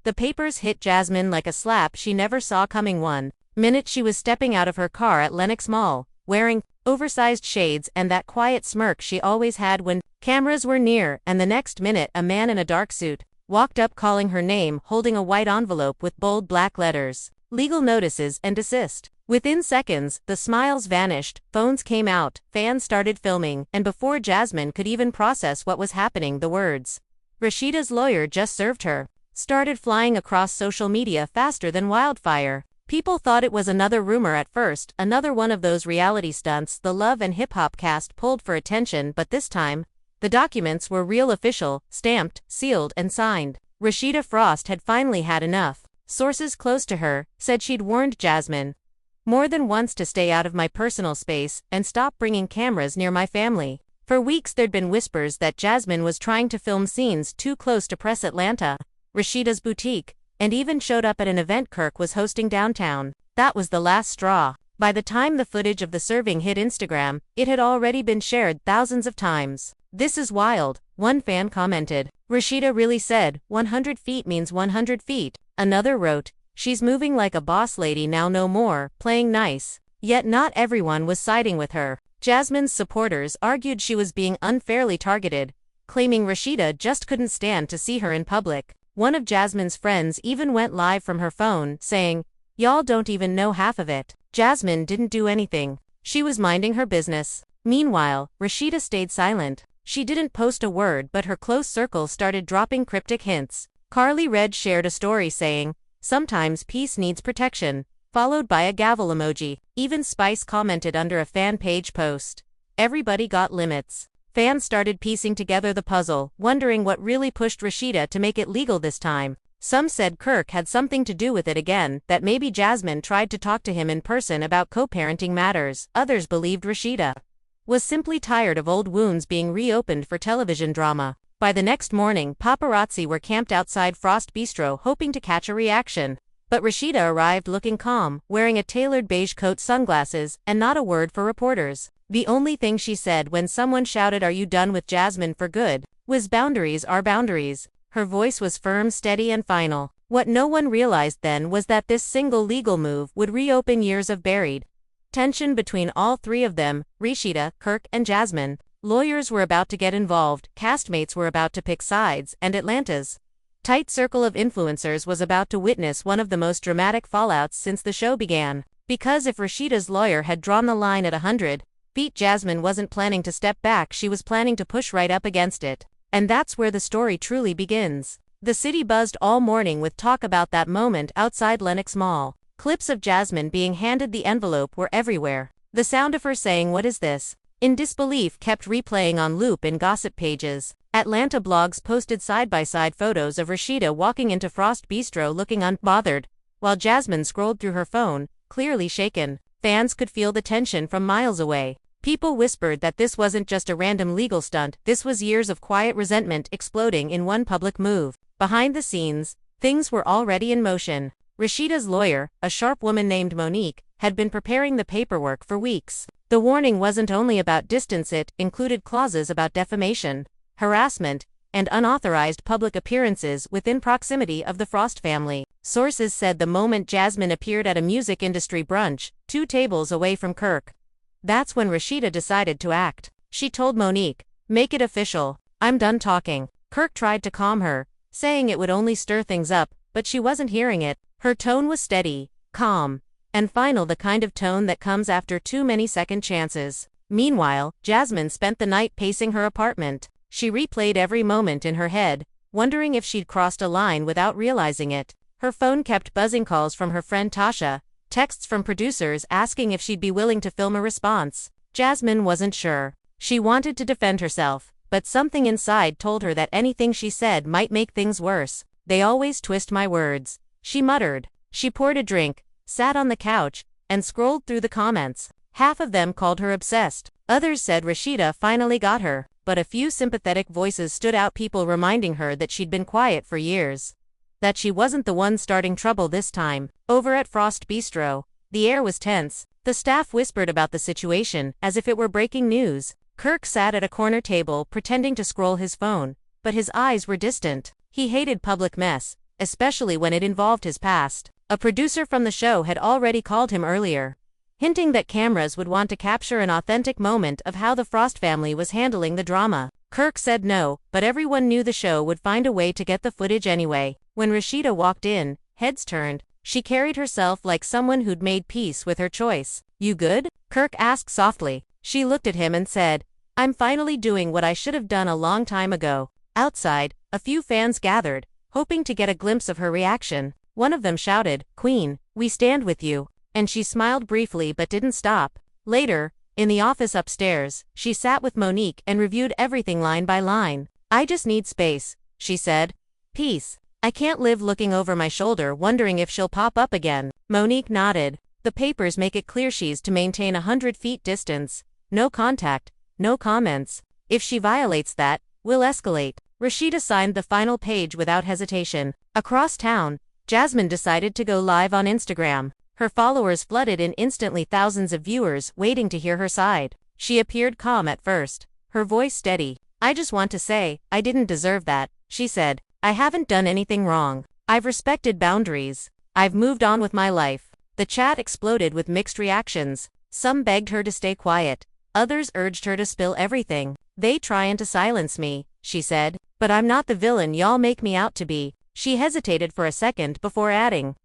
The papers hit Jasmine like a slap she never saw coming. One minute she was stepping out of her car at Lenox Mall, wearing oversized shades and that quiet smirk she always had when cameras were near, and the next minute a man in a dark suit walked up calling her name, holding a white envelope with bold black letters, "Legal notices and desist." Within seconds, the smiles vanished, phones came out, fans started filming, and before Jasmine could even process what was happening, the words, "Rasheeda's lawyer just served her," started flying across social media faster than wildfire. People thought it was another rumor at first, another one of those reality stunts the Love and Hip Hop cast pulled for attention, but this time, the documents were real, official, stamped, sealed, and signed. Rasheeda Frost had finally had enough. Sources close to her said she'd warned Jasmine more than once to stay out of my personal space and stop bringing cameras near my family. For weeks there'd been whispers that Jasmine was trying to film scenes too close to Press Atlanta, Rasheeda's boutique, and even showed up at an event Kirk was hosting downtown. That was the last straw. By the time the footage of the serving hit Instagram, it had already been shared thousands of times. "This is wild," one fan commented. "Rasheeda really said, 100 feet means 100 feet. Another wrote, "She's moving like a boss lady now, no more playing nice." Yet not everyone was siding with her. Jasmine's supporters argued she was being unfairly targeted, claiming Rasheeda just couldn't stand to see her in public. One of Jasmine's friends even went live from her phone, saying, "Y'all don't even know half of it. Jasmine didn't do anything. She was minding her business." Meanwhile, Rasheeda stayed silent. She didn't post a word, but her close circle started dropping cryptic hints. Carly Red shared a story saying, "Sometimes peace needs protection," followed by a gavel emoji. Even Spice commented under a fan page post, "Everybody got limits." Fans started piecing together the puzzle, wondering what really pushed Rasheeda to make it legal this time. Some said Kirk had something to do with it again, that maybe Jasmine tried to talk to him in person about co-parenting matters. Others believed Rasheeda was simply tired of old wounds being reopened for television drama. By the next morning, paparazzi were camped outside Frost Bistro hoping to catch a reaction. But Rasheeda arrived looking calm, wearing a tailored beige coat, sunglasses, and not a word for reporters. The only thing she said when someone shouted, "Are you done with Jasmine for good?" was, "Boundaries are boundaries." Her voice was firm, steady, and final. What no one realized then was that this single legal move would reopen years of buried tension between all three of them, Rasheeda, Kirk, and Jasmine. Lawyers were about to get involved, castmates were about to pick sides, and Atlanta's tight circle of influencers was about to witness one of the most dramatic fallouts since the show began. Because if Rasheeda's lawyer had drawn the line at 100 feet, Jasmine wasn't planning to step back, she was planning to push right up against it. And that's where the story truly begins. The city buzzed all morning with talk about that moment outside Lenox Mall. Clips of Jasmine being handed the envelope were everywhere. The sound of her saying, "What is this?" in disbelief kept replaying on loop in gossip pages. Atlanta blogs posted side-by-side photos of Rasheeda walking into Frost Bistro looking unbothered, while Jasmine scrolled through her phone, clearly shaken. Fans could feel the tension from miles away. People whispered that this wasn't just a random legal stunt, this was years of quiet resentment exploding in one public move. Behind the scenes, things were already in motion. Rasheeda's lawyer, a sharp woman named Monique, had been preparing the paperwork for weeks. The warning wasn't only about distance, it included clauses about defamation, harassment, and unauthorized public appearances within proximity of the Frost family. Sources said the moment Jasmine appeared at a music industry brunch, 2 tables away from Kirk, that's when Rasheeda decided to act. She told Monique, "Make it official. I'm done talking." Kirk tried to calm her, saying it would only stir things up, but she wasn't hearing it. Her tone was steady, calm, and final, the kind of tone that comes after too many second chances. Meanwhile, Jasmine spent the night pacing her apartment. She replayed every moment in her head, wondering if she'd crossed a line without realizing it. Her phone kept buzzing, calls from her friend Tasha, texts from producers asking if she'd be willing to film a response. Jasmine wasn't sure. She wanted to defend herself, but something inside told her that anything she said might make things worse. "They always twist my words," she muttered. She poured a drink, sat on the couch, and scrolled through the comments. Half of them called her obsessed. Others said Rasheeda finally got her. But a few sympathetic voices stood out, people reminding her that she'd been quiet for years, that she wasn't the one starting trouble this time. Over at Frost Bistro, the air was tense. The staff whispered about the situation as if it were breaking news. Kirk sat at a corner table pretending to scroll his phone, but his eyes were distant. He hated public mess, especially when it involved his past. A producer from the show had already called him earlier, hinting that cameras would want to capture an authentic moment of how the Frost family was handling the drama. Kirk said no, but everyone knew the show would find a way to get the footage anyway. When Rasheeda walked in, heads turned. She carried herself like someone who'd made peace with her choice. "You good?" Kirk asked softly. She looked at him and said, "I'm finally doing what I should have done a long time ago." Outside, a few fans gathered, hoping to get a glimpse of her reaction. One of them shouted, "Queen, we stand with you." And she smiled briefly but didn't stop. Later, in the office upstairs, she sat with Monique and reviewed everything line by line. "I just need space," she said. "Peace. I can't live looking over my shoulder wondering if she'll pop up again." Monique nodded. "The papers make it clear she's to maintain 100 feet distance. No contact, no comments. If she violates that, we'll escalate." Rasheeda signed the final page without hesitation. Across town, Jasmine decided to go live on Instagram. Her followers flooded in instantly, thousands of viewers waiting to hear her side. She appeared calm at first, her voice steady. "I just want to say, I didn't deserve that," she said. "I haven't done anything wrong. I've respected boundaries. I've moved on with my life." The chat exploded with mixed reactions. Some begged her to stay quiet. Others urged her to spill everything. "They tryin' to silence me," she said. "But I'm not the villain y'all make me out to be." She hesitated for a second before adding,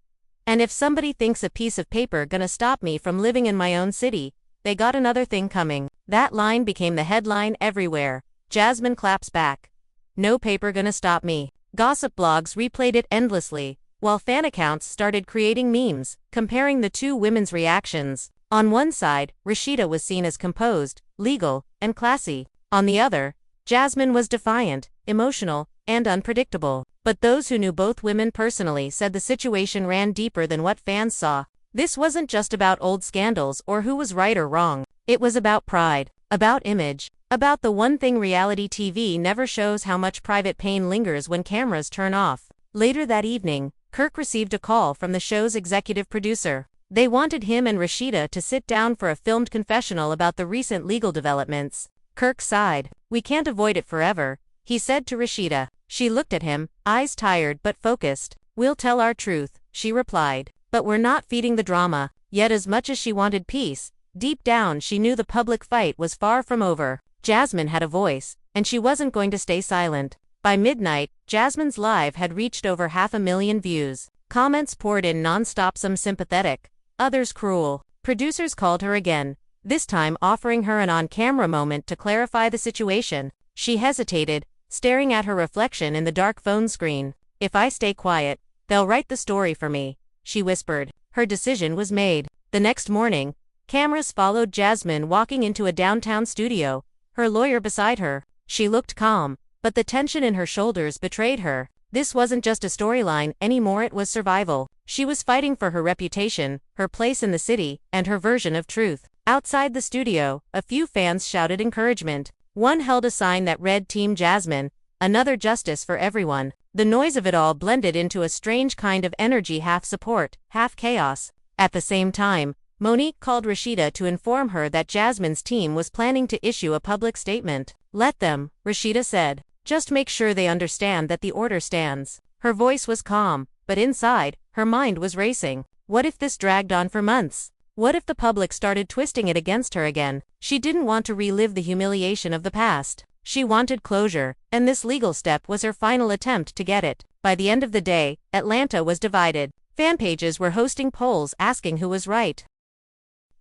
"And if somebody thinks a piece of paper gonna stop me from living in my own city, they got another thing coming." That line became the headline everywhere. Jasmine claps back. "No paper gonna stop me." Gossip blogs replayed it endlessly, while fan accounts started creating memes, comparing the two women's reactions. On one side, Rasheeda was seen as composed, legal, and classy. On the other, Jasmine was defiant, emotional, and unpredictable. But those who knew both women personally said the situation ran deeper than what fans saw. This wasn't just about old scandals or who was right or wrong. It was about pride, about image, about the one thing reality TV never shows: how much private pain lingers when cameras turn off. Later that evening, Kirk received a call from the show's executive producer. They wanted him and Rasheeda to sit down for a filmed confessional about the recent legal developments. Kirk sighed. "We can't avoid it forever," he said to Rasheeda. She looked at him, eyes tired but focused. "We'll tell our truth," she replied. "But we're not feeding the drama." Yet as much as she wanted peace, deep down she knew the public fight was far from over. Jasmine had a voice, and she wasn't going to stay silent. By midnight, Jasmine's live had reached over 500,000 views. Comments poured in non-stop, some sympathetic, others cruel. Producers called her again, this time offering her an on-camera moment to clarify the situation. She hesitated, staring at her reflection in the dark phone screen. "If I stay quiet, they'll write the story for me," she whispered. Her decision was made. The next morning, cameras followed Jasmine walking into a downtown studio, her lawyer beside her. She looked calm, but the tension in her shoulders betrayed her. This wasn't just a storyline anymore, it was survival. She was fighting for her reputation, her place in the city, and her version of truth. Outside the studio, a few fans shouted encouragement. One held a sign that read "Team Jasmine," another "Justice for everyone." The noise of it all blended into a strange kind of energy, half support, half chaos. At the same time, Monique called Rasheeda to inform her that Jasmine's team was planning to issue a public statement. "Let them," Rasheeda said. "Just make sure they understand that the order stands." Her voice was calm, but inside, her mind was racing. What if this dragged on for months? What if the public started twisting it against her again? She didn't want to relive the humiliation of the past. She wanted closure, and this legal step was her final attempt to get it. By the end of the day, Atlanta was divided. Fan pages were hosting polls asking who was right.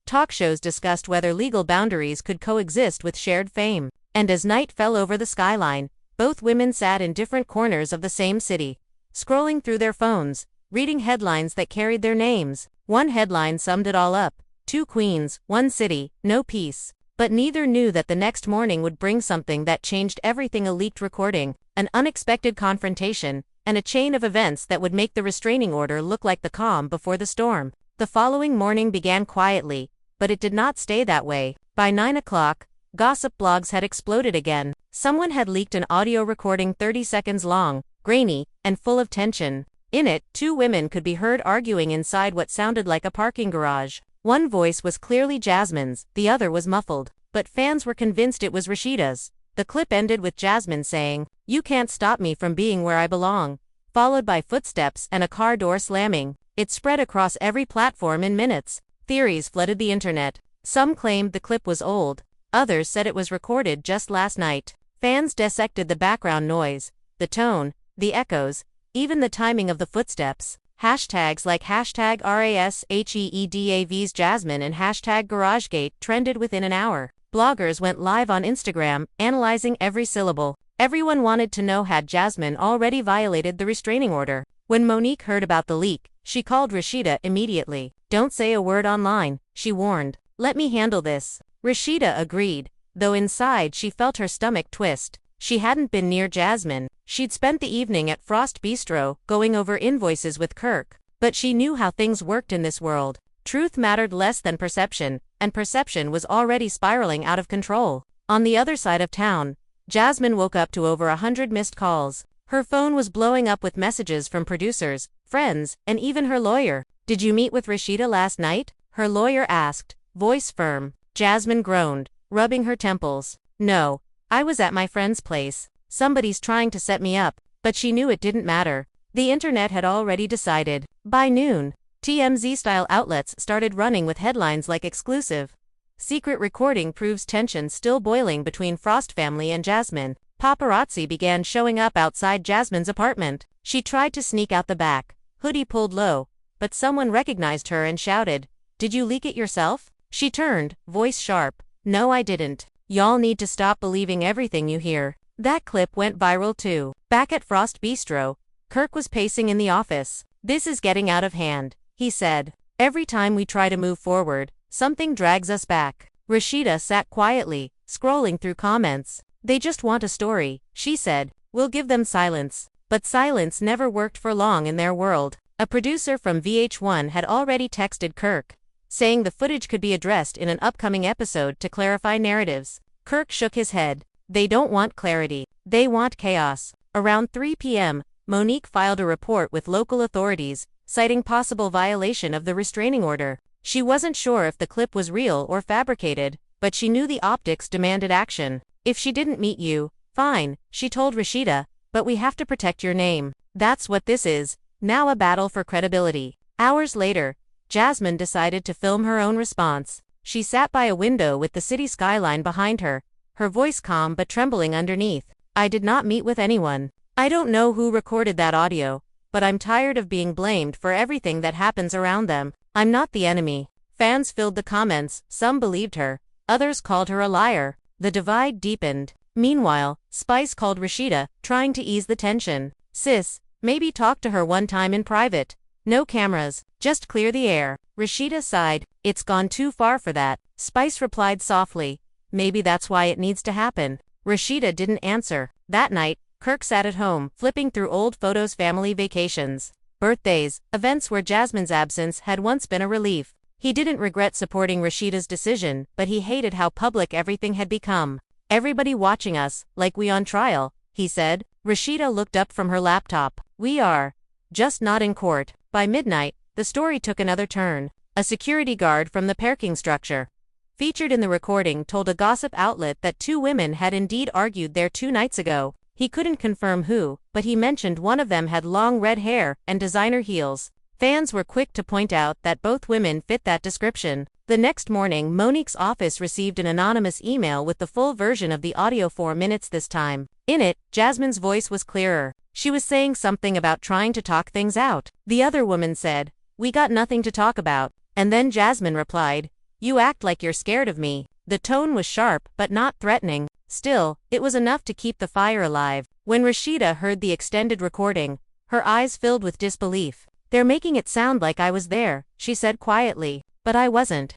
Talk shows discussed whether legal boundaries could coexist with shared fame. And as night fell over the skyline, both women sat in different corners of the same city, scrolling through their phones, reading headlines that carried their names. One headline summed it all up: 2 queens, 1 city, no peace. But neither knew that the next morning would bring something that changed everything: a leaked recording, an unexpected confrontation, and a chain of events that would make the restraining order look like the calm before the storm. The following morning began quietly, but it did not stay that way. By 9 o'clock, gossip blogs had exploded again. Someone had leaked an audio recording 30 seconds long, grainy, and full of tension. In it, 2 women could be heard arguing inside what sounded like a parking garage. One voice was clearly Jasmine's, the other was muffled, but fans were convinced it was Rasheeda's. The clip ended with Jasmine saying, "You can't stop me from being where I belong." followed by footsteps and a car door slamming. It spread across every platform in minutes. Theories flooded the internet. Some claimed the clip was old, others said it was recorded just last night. Fans dissected the background noise, the tone, the echoes, even the timing of the footsteps. Hashtags like hashtag #RASHEEDAV's Jasmine and hashtag GarageGate trended within an hour. Bloggers went live on Instagram, analyzing every syllable. Everyone wanted to know had Jasmine already violated the restraining order. When Monique heard about the leak, she called Rasheeda immediately. "Don't say a word online," she warned. "Let me handle this." Rasheeda agreed, though inside she felt her stomach twist. She hadn't been near Jasmine. She'd spent the evening at Frost Bistro, going over invoices with Kirk. But she knew how things worked in this world. Truth mattered less than perception, and perception was already spiraling out of control. On the other side of town, Jasmine woke up to over 100 missed calls. Her phone was blowing up with messages from producers, friends, and even her lawyer. "Did you meet with Rasheeda last night?" her lawyer asked, voice firm. Jasmine groaned, rubbing her temples. "No, I was at my friend's place. Somebody's trying to set me up," but she knew it didn't matter. The internet had already decided. By noon, TMZ-style outlets started running with headlines like exclusive. Secret recording proves tension still boiling between Frost family and Jasmine. Paparazzi began showing up outside Jasmine's apartment. She tried to sneak out the back, hoodie pulled low, but someone recognized her and shouted, "Did you leak it yourself?" She turned, voice sharp. "No, I didn't. Y'all need to stop believing everything you hear." That clip went viral too. Back at Frost Bistro, Kirk was pacing in the office. "This is getting out of hand," he said. "Every time we try to move forward, something drags us back." Rasheeda sat quietly, scrolling through comments. "They just want a story," she said. "We'll give them silence." But silence never worked for long in their world. A producer from VH1 had already texted Kirk, saying the footage could be addressed in an upcoming episode to clarify narratives. Kirk shook his head. "They don't want clarity. They want chaos." Around 3 p.m., Monique filed a report with local authorities, citing possible violation of the restraining order. She wasn't sure if the clip was real or fabricated, but she knew the optics demanded action. "If she didn't meet you, fine," she told Rasheeda, "but we have to protect your name." That's what this is, now a battle for credibility. Hours later, Jasmine decided to film her own response. She sat by a window with the city skyline behind her, her voice calm but trembling underneath. "I did not meet with anyone. I don't know who recorded that audio, but I'm tired of being blamed for everything that happens around them. I'm not the enemy." Fans filled the comments, some believed her, others called her a liar. The divide deepened. Meanwhile, Spice called Rasheeda, trying to ease the tension. "Sis, maybe talk to her one time in private. No cameras, just clear the air." Rasheeda sighed. "It's gone too far for that." Spice replied softly, "Maybe that's why it needs to happen." Rasheeda didn't answer. That night, Kirk sat at home, flipping through old photos, family vacations, birthdays, events where Jasmine's absence had once been a relief. He didn't regret supporting Rasheeda's decision, but he hated how public everything had become. "Everybody watching us, like we on trial," he said. Rasheeda looked up from her laptop. "We are. Just not in court." By midnight, the story took another turn. A security guard from the parking structure, featured in the recording, told a gossip outlet that two women had indeed argued there 2 nights ago. He couldn't confirm who, but he mentioned one of them had long red hair and designer heels. Fans were quick to point out that both women fit that description. The next morning, Monique's office received an anonymous email with the full version of the audio, 4 minutes this time. In it, Jasmine's voice was clearer. She was saying something about trying to talk things out. The other woman said, "We got nothing to talk about." And then Jasmine replied, "You act like you're scared of me." The tone was sharp, but not threatening. Still, it was enough to keep the fire alive. When Rasheeda heard the extended recording, her eyes filled with disbelief. "They're making it sound like I was there," she said quietly. "But I wasn't."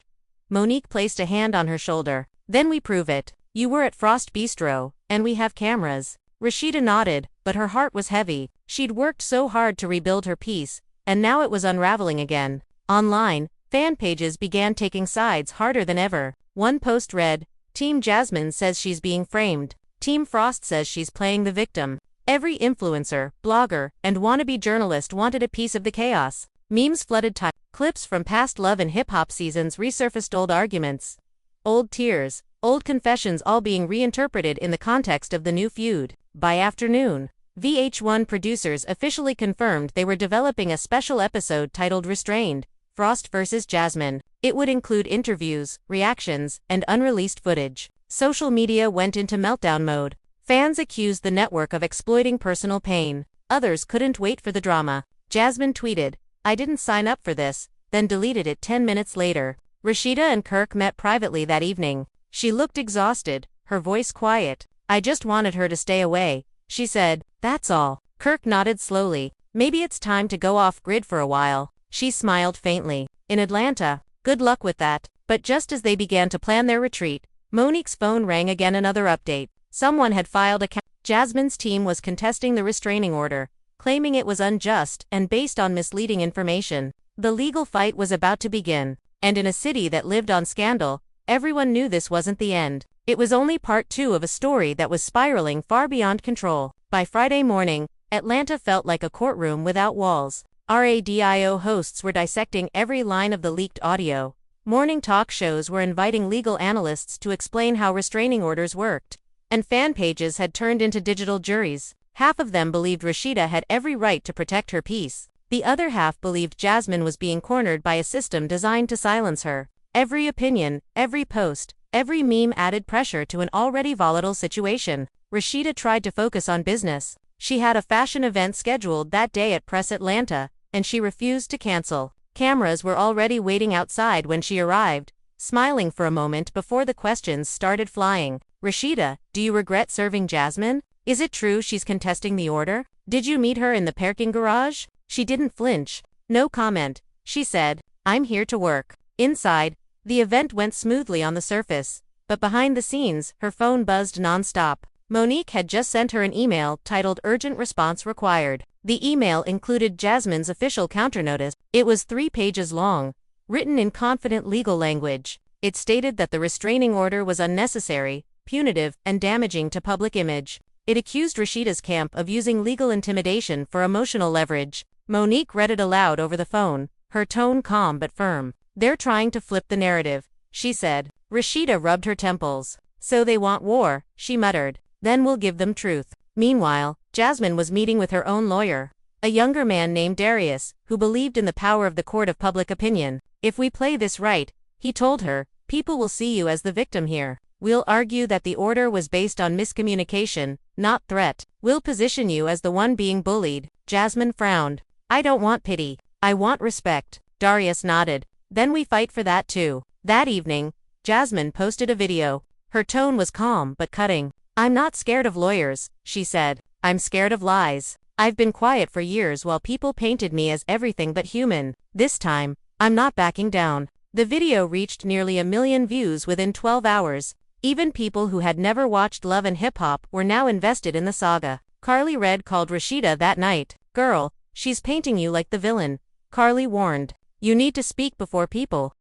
Monique placed a hand on her shoulder. "Then we prove it. You were at Frost Bistro, and we have cameras." Rasheeda nodded, but her heart was heavy. She'd worked so hard to rebuild her peace, and now it was unraveling again. Online, fan pages began taking sides harder than ever. One post read, "Team Jasmine says she's being framed. Team Frost says she's playing the victim." Every influencer, blogger, and wannabe journalist wanted a piece of the chaos. Memes flooded clips from past Love and hip-hop seasons resurfaced, old arguments, old tears, old confessions, all being reinterpreted in the context of the new feud. By afternoon, VH1 producers officially confirmed they were developing a special episode titled Restrained, Frost vs. Jasmine. It would include interviews, reactions, and unreleased footage. Social media went into meltdown mode. Fans accused the network of exploiting personal pain. Others couldn't wait for the drama. Jasmine tweeted, "I didn't sign up for this," then deleted it 10 minutes later. Rasheeda and Kirk met privately that evening. She looked exhausted, her voice quiet. "I just wanted her to stay away," she said. "That's all." Kirk nodded slowly. "Maybe it's time to go off-grid for a while." She smiled faintly. "In Atlanta. Good luck with that." But just as they began to plan their retreat, Monique's phone rang again. Another update. Someone had filed a Jasmine's team was contesting the restraining order, claiming it was unjust and based on misleading information. The legal fight was about to begin. And in a city that lived on scandal, everyone knew this wasn't the end. It was only part 2 of a story that was spiraling far beyond control. By Friday morning, Atlanta felt like a courtroom without walls. Radio hosts were dissecting every line of the leaked audio. Morning talk shows were inviting legal analysts to explain how restraining orders worked. And fan pages had turned into digital juries. Half of them believed Rasheeda had every right to protect her peace. The other half believed Jasmine was being cornered by a system designed to silence her. Every opinion, every post, every meme added pressure to an already volatile situation. Rasheeda tried to focus on business. She had a fashion event scheduled that day at Press Atlanta, and she refused to cancel. Cameras were already waiting outside when she arrived, smiling for a moment before the questions started flying. "Rasheeda, do you regret serving Jasmine? Is it true she's contesting the order? Did you meet her in the parking garage?" She didn't flinch. "No comment," she said. "I'm here to work." Inside, the event went smoothly on the surface, but behind the scenes, her phone buzzed non-stop. Monique had just sent her an email titled "Urgent Response Required." The email included Jasmine's official counternotice. It was 3 pages long, written in confident legal language. It stated that the restraining order was unnecessary, punitive, and damaging to public image. It accused Rasheeda's camp of using legal intimidation for emotional leverage. Monique read it aloud over the phone, her tone calm but firm. "They're trying to flip the narrative," she said. Rasheeda rubbed her temples. "So they want war," she muttered. "Then we'll give them truth." Meanwhile, Jasmine was meeting with her own lawyer, a younger man named Darius, who believed in the power of the court of public opinion. "If we play this right," he told her, "people will see you as the victim here. We'll argue that the order was based on miscommunication, not threat. We'll position you as the one being bullied." Jasmine frowned. "I don't want pity. I want respect." Darius nodded. "Then we fight for that too." That evening, Jasmine posted a video. Her tone was calm but cutting. "I'm not scared of lawyers," she said. "I'm scared of lies. I've been quiet for years while people painted me as everything but human. This time, I'm not backing down." The video reached nearly 1 million views within 12 hours. Even people who had never watched Love and Hip Hop were now invested in the saga. Carly Red called Rasheeda that night. "Girl, she's painting you like the villain," Carly warned. "You need to speak before people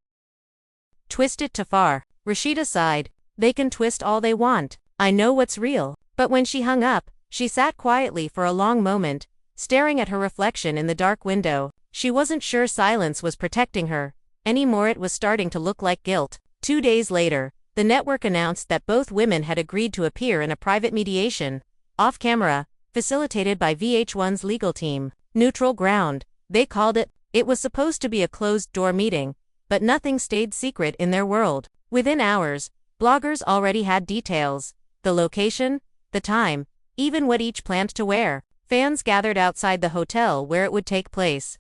twist it too far." Rasheeda sighed. "They can twist all they want. I know what's real." But when she hung up, she sat quietly for a long moment, staring at her reflection in the dark window. She wasn't sure silence was protecting her. Anymore, it was starting to look like guilt. 2 days later, the network announced that both women had agreed to appear in a private mediation, off-camera, facilitated by VH1's legal team. Neutral ground, they called it. It was supposed to be a closed-door meeting, but nothing stayed secret in their world. Within hours, bloggers already had details: the location, the time, even what each planned to wear. Fans gathered outside the hotel where it would take place,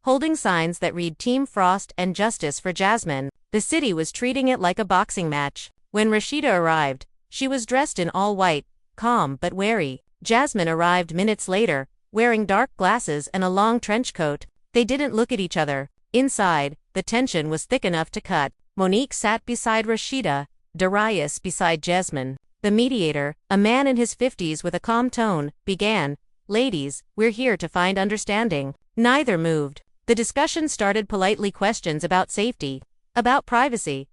holding signs that read "Team Frost" and "Justice for Jasmine." The city was treating it like a boxing match. When Rasheeda arrived, she was dressed in all white, calm but wary. Jasmine arrived minutes later, wearing dark glasses and a long trench coat. They didn't look at each other. Inside, the tension was thick enough to cut. Monique sat beside Rasheeda, Darius beside Jasmine. The mediator, a man in his 50s with a calm tone, began, "Ladies, we're here to find understanding." Neither moved. The discussion started politely: questions about safety, about privacy,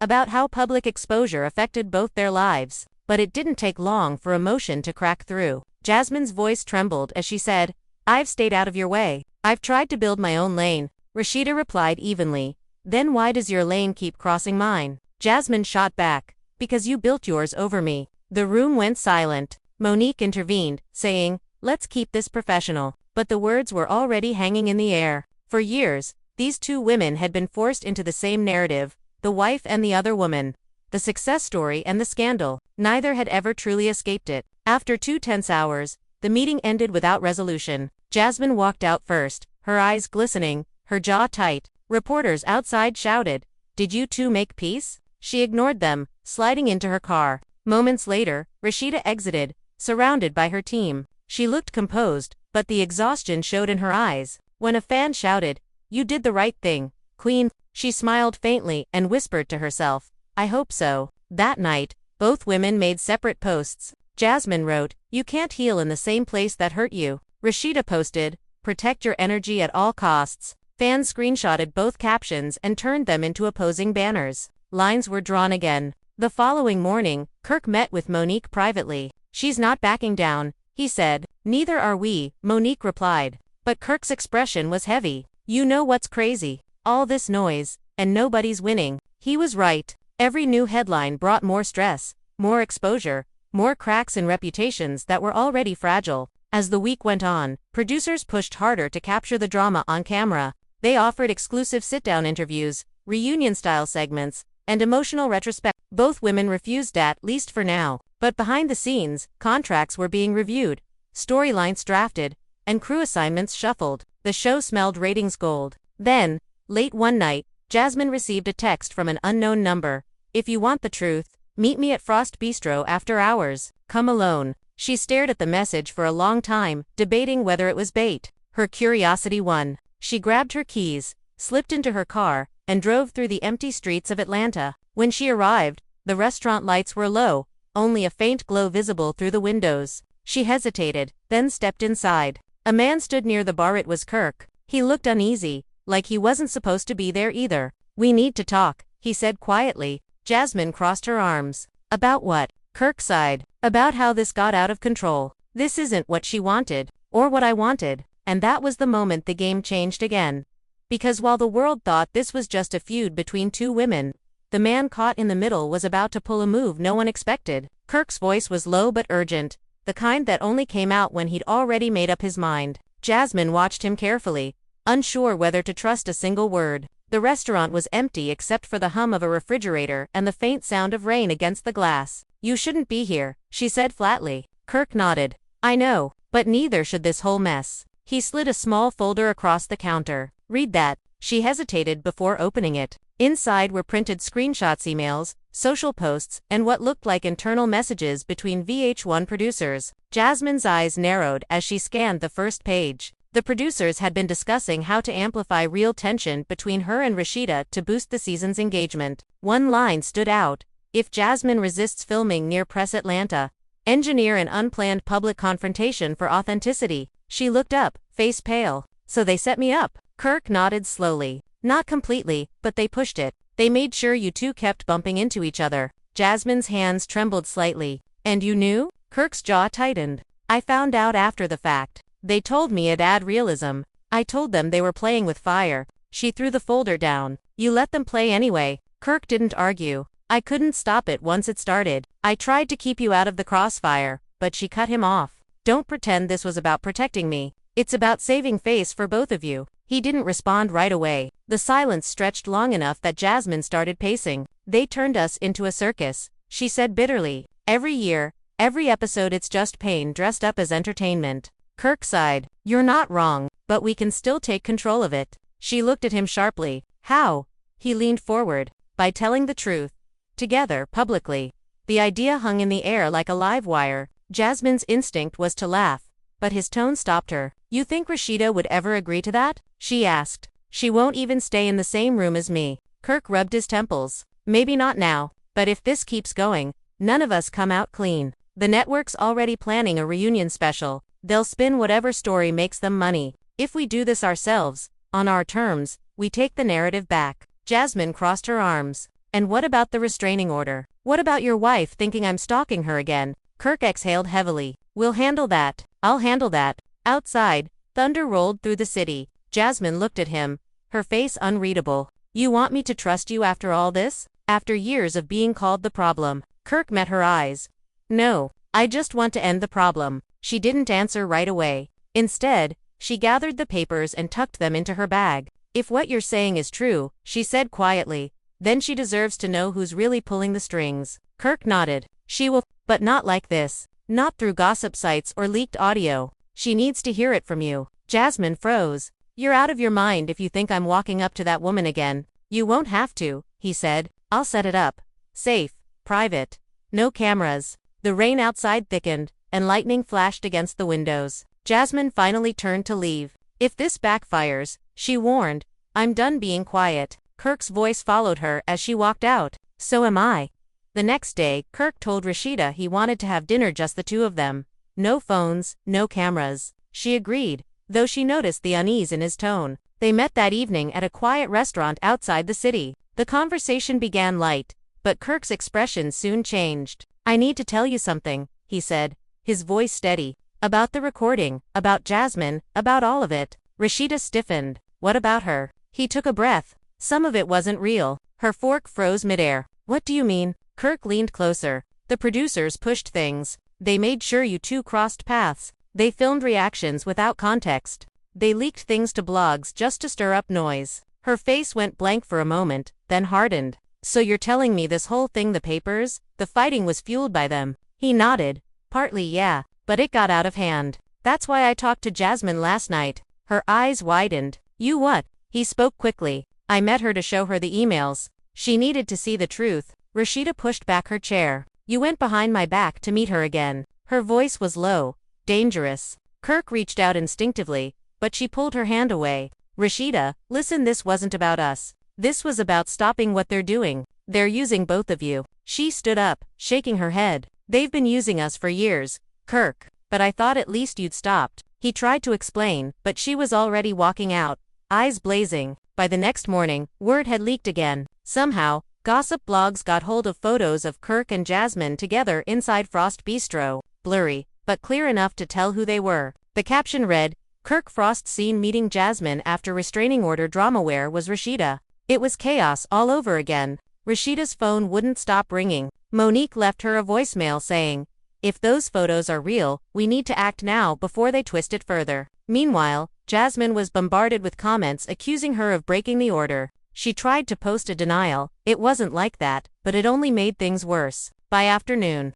about how public exposure affected both their lives. But it didn't take long for emotion to crack through. Jasmine's voice trembled as she said, "I've stayed out of your way. I've tried to build my own lane." Rasheeda replied evenly, "Then why does your lane keep crossing mine?" Jasmine shot back, "Because you built yours over me." The room went silent. Monique intervened, saying, "Let's keep this professional." But the words were already hanging in the air. For years, these two women had been forced into the same narrative, the wife and the other woman. The success story and the scandal. Neither had ever truly escaped it. After 2 tense hours, the meeting ended without resolution. Jasmine walked out first, her eyes glistening, her jaw tight. Reporters outside shouted, "Did you two make peace?" She ignored them, sliding into her car. Moments later, Rasheeda exited, surrounded by her team. She looked composed, but the exhaustion showed in her eyes. When a fan shouted, "You did the right thing, Queen," she smiled faintly and whispered to herself, "I hope so." That night, both women made separate posts. Jasmine wrote, "You can't heal in the same place that hurt you." Rasheeda posted, "Protect your energy at all costs." Fans screenshotted both captions and turned them into opposing banners. Lines were drawn again. The following morning, Kirk met with Monique privately. "She's not backing down," he said. "Neither are we," Monique replied. But Kirk's expression was heavy. "You know what's crazy? All this noise, and nobody's winning." He was right. Every new headline brought more stress, more exposure, more cracks in reputations that were already fragile. As the week went on, producers pushed harder to capture the drama on camera. They offered exclusive sit-down interviews, reunion-style segments, and emotional retrospect. Both women refused, at least for now. But behind the scenes, contracts were being reviewed, storylines drafted, and crew assignments shuffled. The show smelled ratings gold. Then, late one night, Jasmine received a text from an unknown number. "If you want the truth, meet me at Frost Bistro after hours. Come alone." She stared at the message for a long time, debating whether it was bait. Her curiosity won. She grabbed her keys, slipped into her car, and drove through the empty streets of Atlanta. When she arrived, the restaurant lights were low, only a faint glow visible through the windows. She hesitated, then stepped inside. A man stood near the bar. It was Kirk. He looked uneasy, like he wasn't supposed to be there either. "We need to talk," he said quietly. Jasmine crossed her arms. "About what?" Kirk sighed. "About how this got out of control. This isn't what she wanted, or what I wanted." And that was the moment the game changed again. Because while the world thought this was just a feud between two women, the man caught in the middle was about to pull a move no one expected. Kirk's voice was low but urgent, the kind that only came out when he'd already made up his mind. Jasmine watched him carefully, unsure whether to trust a single word. The restaurant was empty except for the hum of a refrigerator and the faint sound of rain against the glass. "You shouldn't be here," she said flatly. Kirk nodded. "I know, but neither should this whole mess." He slid a small folder across the counter. "Read that." She hesitated before opening it. Inside were printed screenshots, emails, social posts, and what looked like internal messages between VH1 producers. Jasmine's eyes narrowed as she scanned the first page. The producers had been discussing how to amplify real tension between her and Rasheeda to boost the season's engagement. One line stood out: "If Jasmine resists filming near Press Atlanta, engineer an unplanned public confrontation for authenticity." She looked up, face pale. "So they set me up?" Kirk nodded slowly. "Not completely, but they pushed it. They made sure you two kept bumping into each other." Jasmine's hands trembled slightly. "And you knew?" Kirk's jaw tightened. "I found out after the fact. They told me it'd add realism. I told them they were playing with fire." She threw the folder down. "You let them play anyway." Kirk didn't argue. "I couldn't stop it once it started. I tried to keep you out of the crossfire." But she cut him off. "Don't pretend this was about protecting me. It's about saving face for both of you." He didn't respond right away. The silence stretched long enough that Jasmine started pacing. "They turned us into a circus," she said bitterly. "Every year, every episode, it's just pain dressed up as entertainment." Kirk sighed. "You're not wrong, but we can still take control of it." She looked at him sharply. "How?" He leaned forward. "By telling the truth. Together, publicly." The idea hung in the air like a live wire. Jasmine's instinct was to laugh, but his tone stopped her. "You think Rasheeda would ever agree to that?" she asked. "She won't even stay in the same room as me." Kirk rubbed his temples. "Maybe not now, but if this keeps going, none of us come out clean. The network's already planning a reunion special. They'll spin whatever story makes them money. If we do this ourselves, on our terms, we take the narrative back." Jasmine crossed her arms. "And what about the restraining order? What about your wife thinking I'm stalking her again?" Kirk exhaled heavily. "We'll handle that." "I'll handle that." Outside, thunder rolled through the city. Jasmine looked at him, her face unreadable. "You want me to trust you after all this? After years of being called the problem?" Kirk met her eyes. "No. I just want to end the problem. She didn't answer right away. Instead, she gathered the papers and tucked them into her bag. If what you're saying is true, she said quietly, then she deserves to know who's really pulling the strings. Kirk nodded. She will, but not like this. Not through gossip sites or leaked audio. She needs to hear it from you. Jasmine froze. You're out of your mind if you think I'm walking up to that woman again. You won't have to, he said. I'll set it up. Safe. Private. No cameras. The rain outside thickened, and lightning flashed against the windows. Jasmine finally turned to leave. If this backfires, she warned, I'm done being quiet. Kirk's voice followed her as she walked out. So am I. The next day, Kirk told Rasheeda he wanted to have dinner just the two of them. No phones, no cameras. She agreed, though she noticed the unease in his tone. They met that evening at a quiet restaurant outside the city. The conversation began light, but Kirk's expression soon changed. I need to tell you something, he said, his voice steady. About the recording, about Jasmine, about all of it. Rasheeda stiffened. What about her? He took a breath. Some of it wasn't real. Her fork froze midair. What do you mean? Kirk leaned closer. The producers pushed things. They made sure you two crossed paths. They filmed reactions without context. They leaked things to blogs just to stir up noise. Her face went blank for a moment, then hardened. So you're telling me this whole thing, the papers, the fighting was fueled by them? He nodded. Partly, yeah. But it got out of hand. That's why I talked to Jasmine last night. Her eyes widened. You what? He spoke quickly. I met her to show her the emails. She needed to see the truth. Rasheeda pushed back her chair. You went behind my back to meet her again. Her voice was low. Dangerous. Kirk reached out instinctively, but she pulled her hand away. Rasheeda, listen, this wasn't about us. This was about stopping what they're doing. They're using both of you. She stood up, shaking her head. They've been using us for years, Kirk, but I thought at least you'd stopped. He tried to explain, but she was already walking out, eyes blazing. By the next morning, word had leaked again. Somehow, gossip blogs got hold of photos of Kirk and Jasmine together inside Frost Bistro, blurry, but clear enough to tell who they were. The caption read, Kirk Frost seen meeting Jasmine after restraining order drama. Where was Rasheeda? It was chaos all over again. Rasheeda's phone wouldn't stop ringing. Monique left her a voicemail saying, if those photos are real, we need to act now before they twist it further. Meanwhile, Jasmine was bombarded with comments accusing her of breaking the order. She tried to post a denial. It wasn't like that, but it only made things worse. By afternoon,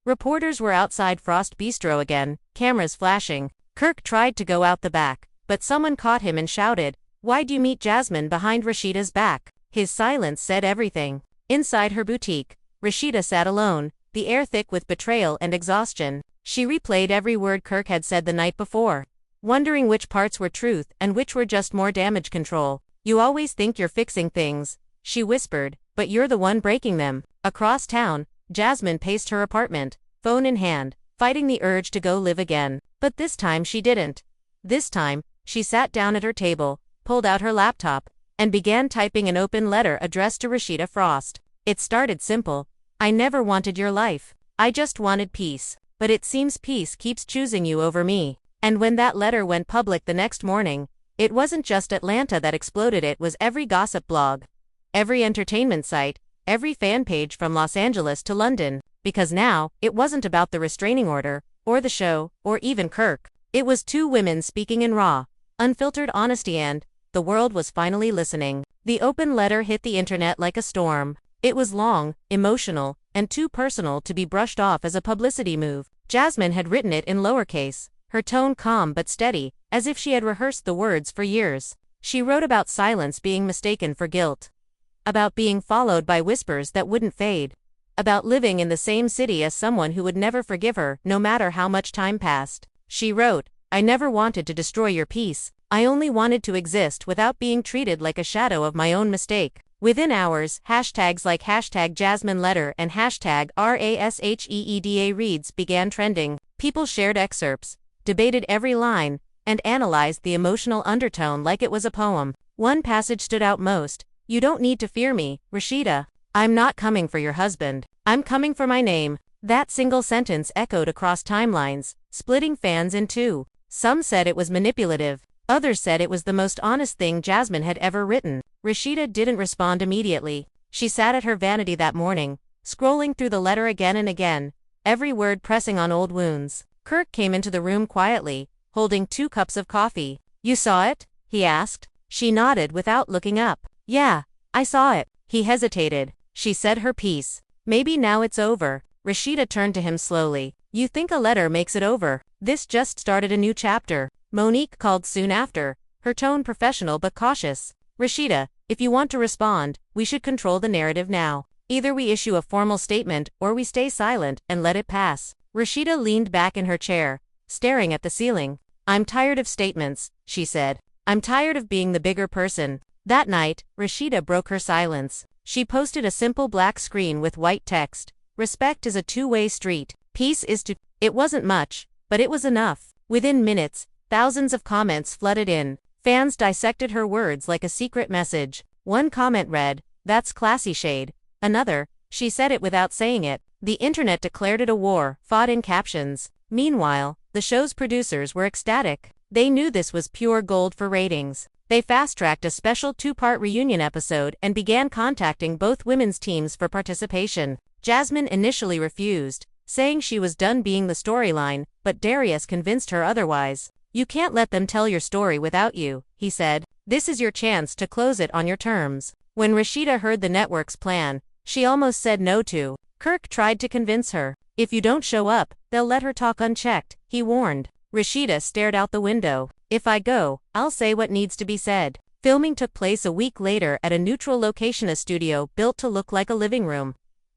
reporters were outside Frost Bistro again, cameras flashing. Kirk tried to go out the back, but someone caught him and shouted, why'd you meet Jasmine behind Rasheeda's back? His silence said everything. Inside her boutique, Rasheeda sat alone, the air thick with betrayal and exhaustion. She replayed every word Kirk had said the night before, wondering which parts were truth and which were just more damage control. You always think you're fixing things, she whispered, but you're the one breaking them. Across town, Jasmine paced her apartment, phone in hand, fighting the urge to go live again. But this time she didn't. This time, she sat down at her table, pulled out her laptop, and began typing an open letter addressed to Rasheeda Frost. It started simple. I never wanted your life. I just wanted peace. But it seems peace keeps choosing you over me. And when that letter went public the next morning, it wasn't just Atlanta that exploded, it was every gossip blog, every entertainment site, every fan page from Los Angeles to London. Because now, it wasn't about the restraining order, or the show, or even Kirk. It was two women speaking in raw, unfiltered honesty, and the world was finally listening. The open letter hit the internet like a storm. It was long, emotional, and too personal to be brushed off as a publicity move. Jasmine had written it in lowercase, her tone calm but steady, as if she had rehearsed the words for years. She wrote about silence being mistaken for guilt, about being followed by whispers that wouldn't fade, about living in the same city as someone who would never forgive her, no matter how much time passed. She wrote, I never wanted to destroy your peace. I only wanted to exist without being treated like a shadow of my own mistake. Within hours, hashtags like hashtag Jasmine Letter and hashtag RASHEEDA reads began trending. People shared excerpts, debated every line, and analyzed the emotional undertone like it was a poem. One passage stood out most. You don't need to fear me, Rasheeda. I'm not coming for your husband. I'm coming for my name. That single sentence echoed across timelines, splitting fans in two. Some said it was manipulative. Others said it was the most honest thing Jasmine had ever written. Rasheeda didn't respond immediately. She sat at her vanity that morning, scrolling through the letter again and again, every word pressing on old wounds. Kirk came into the room quietly, holding 2 cups of coffee. "You saw it?" he asked. She nodded without looking up. "Yeah, I saw it." He hesitated. She said her piece. "Maybe now it's over." Rasheeda turned to him slowly. "You think a letter makes it over? This just started a new chapter." Monique called soon after, her tone professional but cautious. "Rasheeda, if you want to respond, we should control the narrative now. Either we issue a formal statement or we stay silent and let it pass." Rasheeda leaned back in her chair, staring at the ceiling. "I'm tired of statements," she said. "I'm tired of being the bigger person." That night, Rasheeda broke her silence. She posted a simple black screen with white text. "Respect is a two-way street. Peace is to..." It wasn't much, but it was enough. Within minutes, thousands of comments flooded in. Fans dissected her words like a secret message. One comment read, "That's classy shade." Another, "She said it without saying it." The internet declared it a war, fought in captions. Meanwhile, the show's producers were ecstatic. They knew this was pure gold for ratings. They fast-tracked a special 2-part reunion episode and began contacting both women's teams for participation. Jasmine initially refused, saying she was done being the storyline, but Darius convinced her otherwise. "You can't let them tell your story without you," he said. "This is your chance to close it on your terms." When Rasheeda heard the network's plan, she almost said no to. Kirk tried to convince her. "If you don't show up, they'll let her talk unchecked," he warned. Rasheeda stared out the window. "If I go, I'll say what needs to be said." Filming took place a week later at a neutral location, a studio built to look like a living room.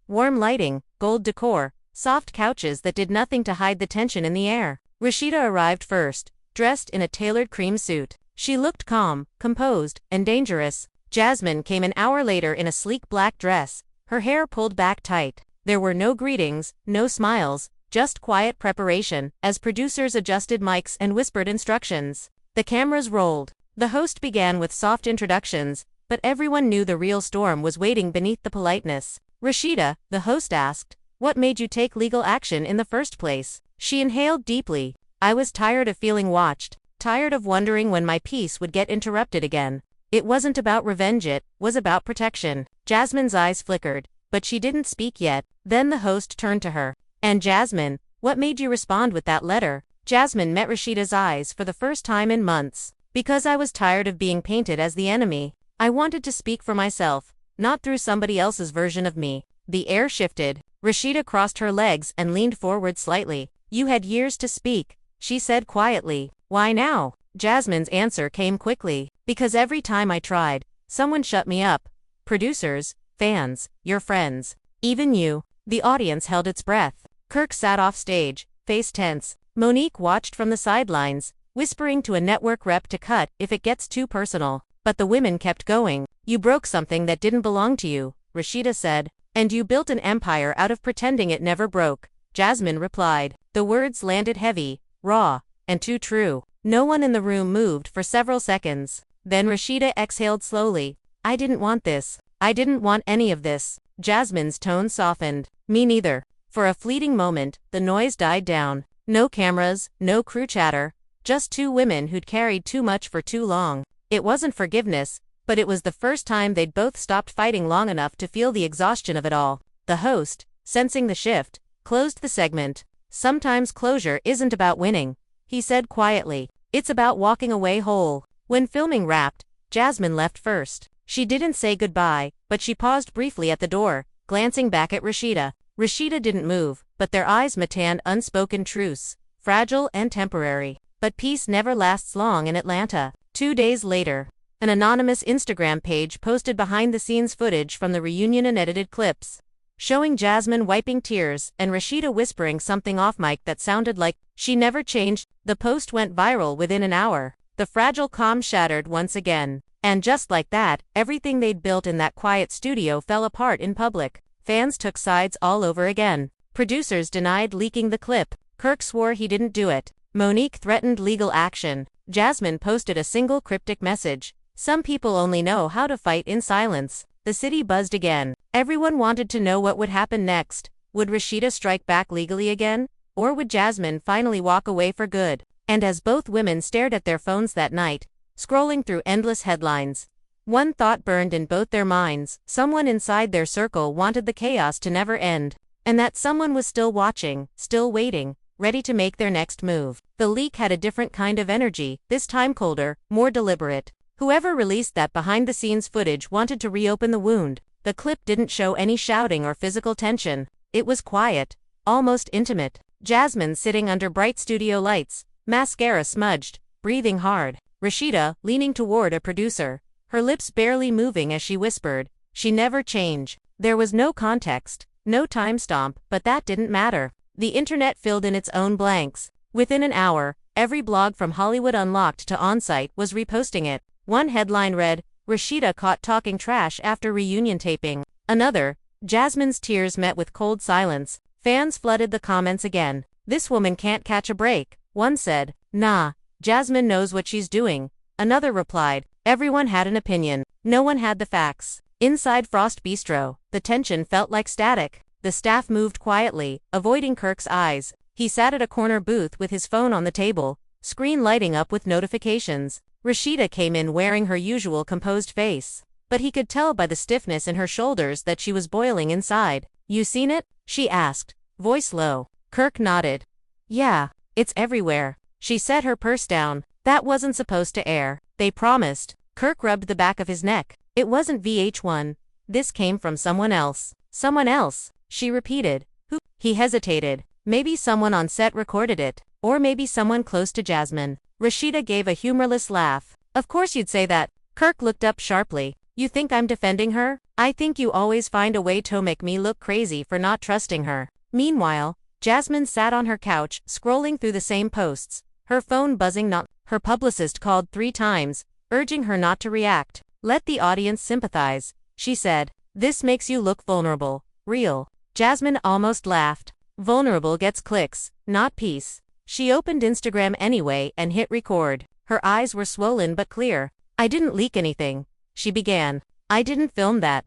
Warm lighting, gold decor, soft couches that did nothing to hide the tension in the air. Rasheeda arrived first, dressed in a tailored cream suit. She looked calm, composed, and dangerous. Jasmine came an hour later in a sleek black dress, her hair pulled back tight. There were no greetings, no smiles, just quiet preparation, as producers adjusted mics and whispered instructions. The cameras rolled. The host began with soft introductions, but everyone knew the real storm was waiting beneath the politeness. "Rasheeda," the host asked, "what made you take legal action in the first place?" She inhaled deeply. "I was tired of feeling watched, tired of wondering when my peace would get interrupted again. It wasn't about revenge, it was about protection." Jasmine's eyes flickered, but she didn't speak yet. Then the host turned to her. "And Jasmine, what made you respond with that letter?" Jasmine met Rasheeda's eyes for the first time in months. "Because I was tired of being painted as the enemy. I wanted to speak for myself, not through somebody else's version of me." The air shifted. Rasheeda crossed her legs and leaned forward slightly. "You had years to speak," she said quietly. "Why now?" Jasmine's answer came quickly. "Because every time I tried, someone shut me up. Producers, fans, your friends. Even you." The audience held its breath. Kirk sat off stage, face tense. Monique watched from the sidelines, whispering to a network rep to cut if it gets too personal. But the women kept going. "You broke something that didn't belong to you," Rasheeda said. "And you built an empire out of pretending it never broke," Jasmine replied. The words landed heavy, raw, and too true. No one in the room moved for several seconds. Then Rasheeda exhaled slowly. "I didn't want this. I didn't want any of this." Jasmine's tone softened. "Me neither." For a fleeting moment, the noise died down. No cameras, no crew chatter, just 2 women who'd carried too much for too long. It wasn't forgiveness, but it was the first time they'd both stopped fighting long enough to feel the exhaustion of it all. The host, sensing the shift, closed the segment. "Sometimes closure isn't about winning," he said quietly. "It's about walking away whole." When filming wrapped, Jasmine left first. She didn't say goodbye, but she paused briefly at the door, glancing back at Rasheeda. Rasheeda didn't move, but their eyes met an unspoken truce, fragile and temporary. But peace never lasts long in Atlanta. 2 days later, an anonymous Instagram page posted behind-the-scenes footage from the reunion and edited clips, showing Jasmine wiping tears and Rasheeda whispering something off mic that sounded like, "She never changed." The post went viral within an hour. The fragile calm shattered once again. And just like that, everything they'd built in that quiet studio fell apart in public. Fans took sides all over again. Producers denied leaking the clip. Kirk swore he didn't do it. Monique threatened legal action. Jasmine posted a single cryptic message. Some people only know how to fight in silence. The city buzzed again. Everyone wanted to know what would happen next. Would Rasheeda strike back legally again? Or would Jasmine finally walk away for good? And as both women stared at their phones that night, scrolling through endless headlines, one thought burned in both their minds: someone inside their circle wanted the chaos to never end. And that someone was still watching, still waiting, ready to make their next move. The leak had a different kind of energy, this time colder, more deliberate. Whoever released that behind-the-scenes footage wanted to reopen the wound. The clip didn't show any shouting or physical tension. It was quiet, almost intimate. Jasmine sitting under bright studio lights, mascara smudged, breathing hard. Rasheeda, leaning toward a producer, her lips barely moving as she whispered, "She never change." There was no context, no timestamp, but that didn't matter. The internet filled in its own blanks. Within an hour, every blog from Hollywood Unlocked to Onsite was reposting it. One headline read, "Rasheeda caught talking trash after reunion taping." Another, "Jasmine's tears met with cold silence." Fans flooded the comments again. "This woman can't catch a break." One said, "Nah, Jasmine knows what she's doing." Another replied, "Everyone had an opinion. No one had the facts." Inside Frost Bistro, the tension felt like static. The staff moved quietly, avoiding Kirk's eyes. He sat at a corner booth with his phone on the table, screen lighting up with notifications. Rasheeda came in wearing her usual composed face, but he could tell by the stiffness in her shoulders that she was boiling inside. "You seen it?" she asked, voice low. Kirk nodded. "Yeah, it's everywhere." She set her purse down. "That wasn't supposed to air. They promised." Kirk rubbed the back of his neck. "It wasn't VH1. This came from someone else." "Someone else," she repeated. "Who?" He hesitated. Maybe someone on set recorded it. Or maybe someone close to Jasmine. Rasheeda gave a humorless laugh. "Of course you'd say that." Kirk looked up sharply. "You think I'm defending her? I think you always find a way to make me look crazy for not trusting her." Meanwhile, Jasmine sat on her couch, scrolling through the same posts, her phone buzzing. Not. Her publicist called 3 times, urging her not to react. "Let the audience sympathize," she said. "This makes you look vulnerable. Real." Jasmine almost laughed. "Vulnerable gets clicks, not peace." She opened Instagram anyway and hit record. Her eyes were swollen but clear. "I didn't leak anything," she began. "I didn't film that.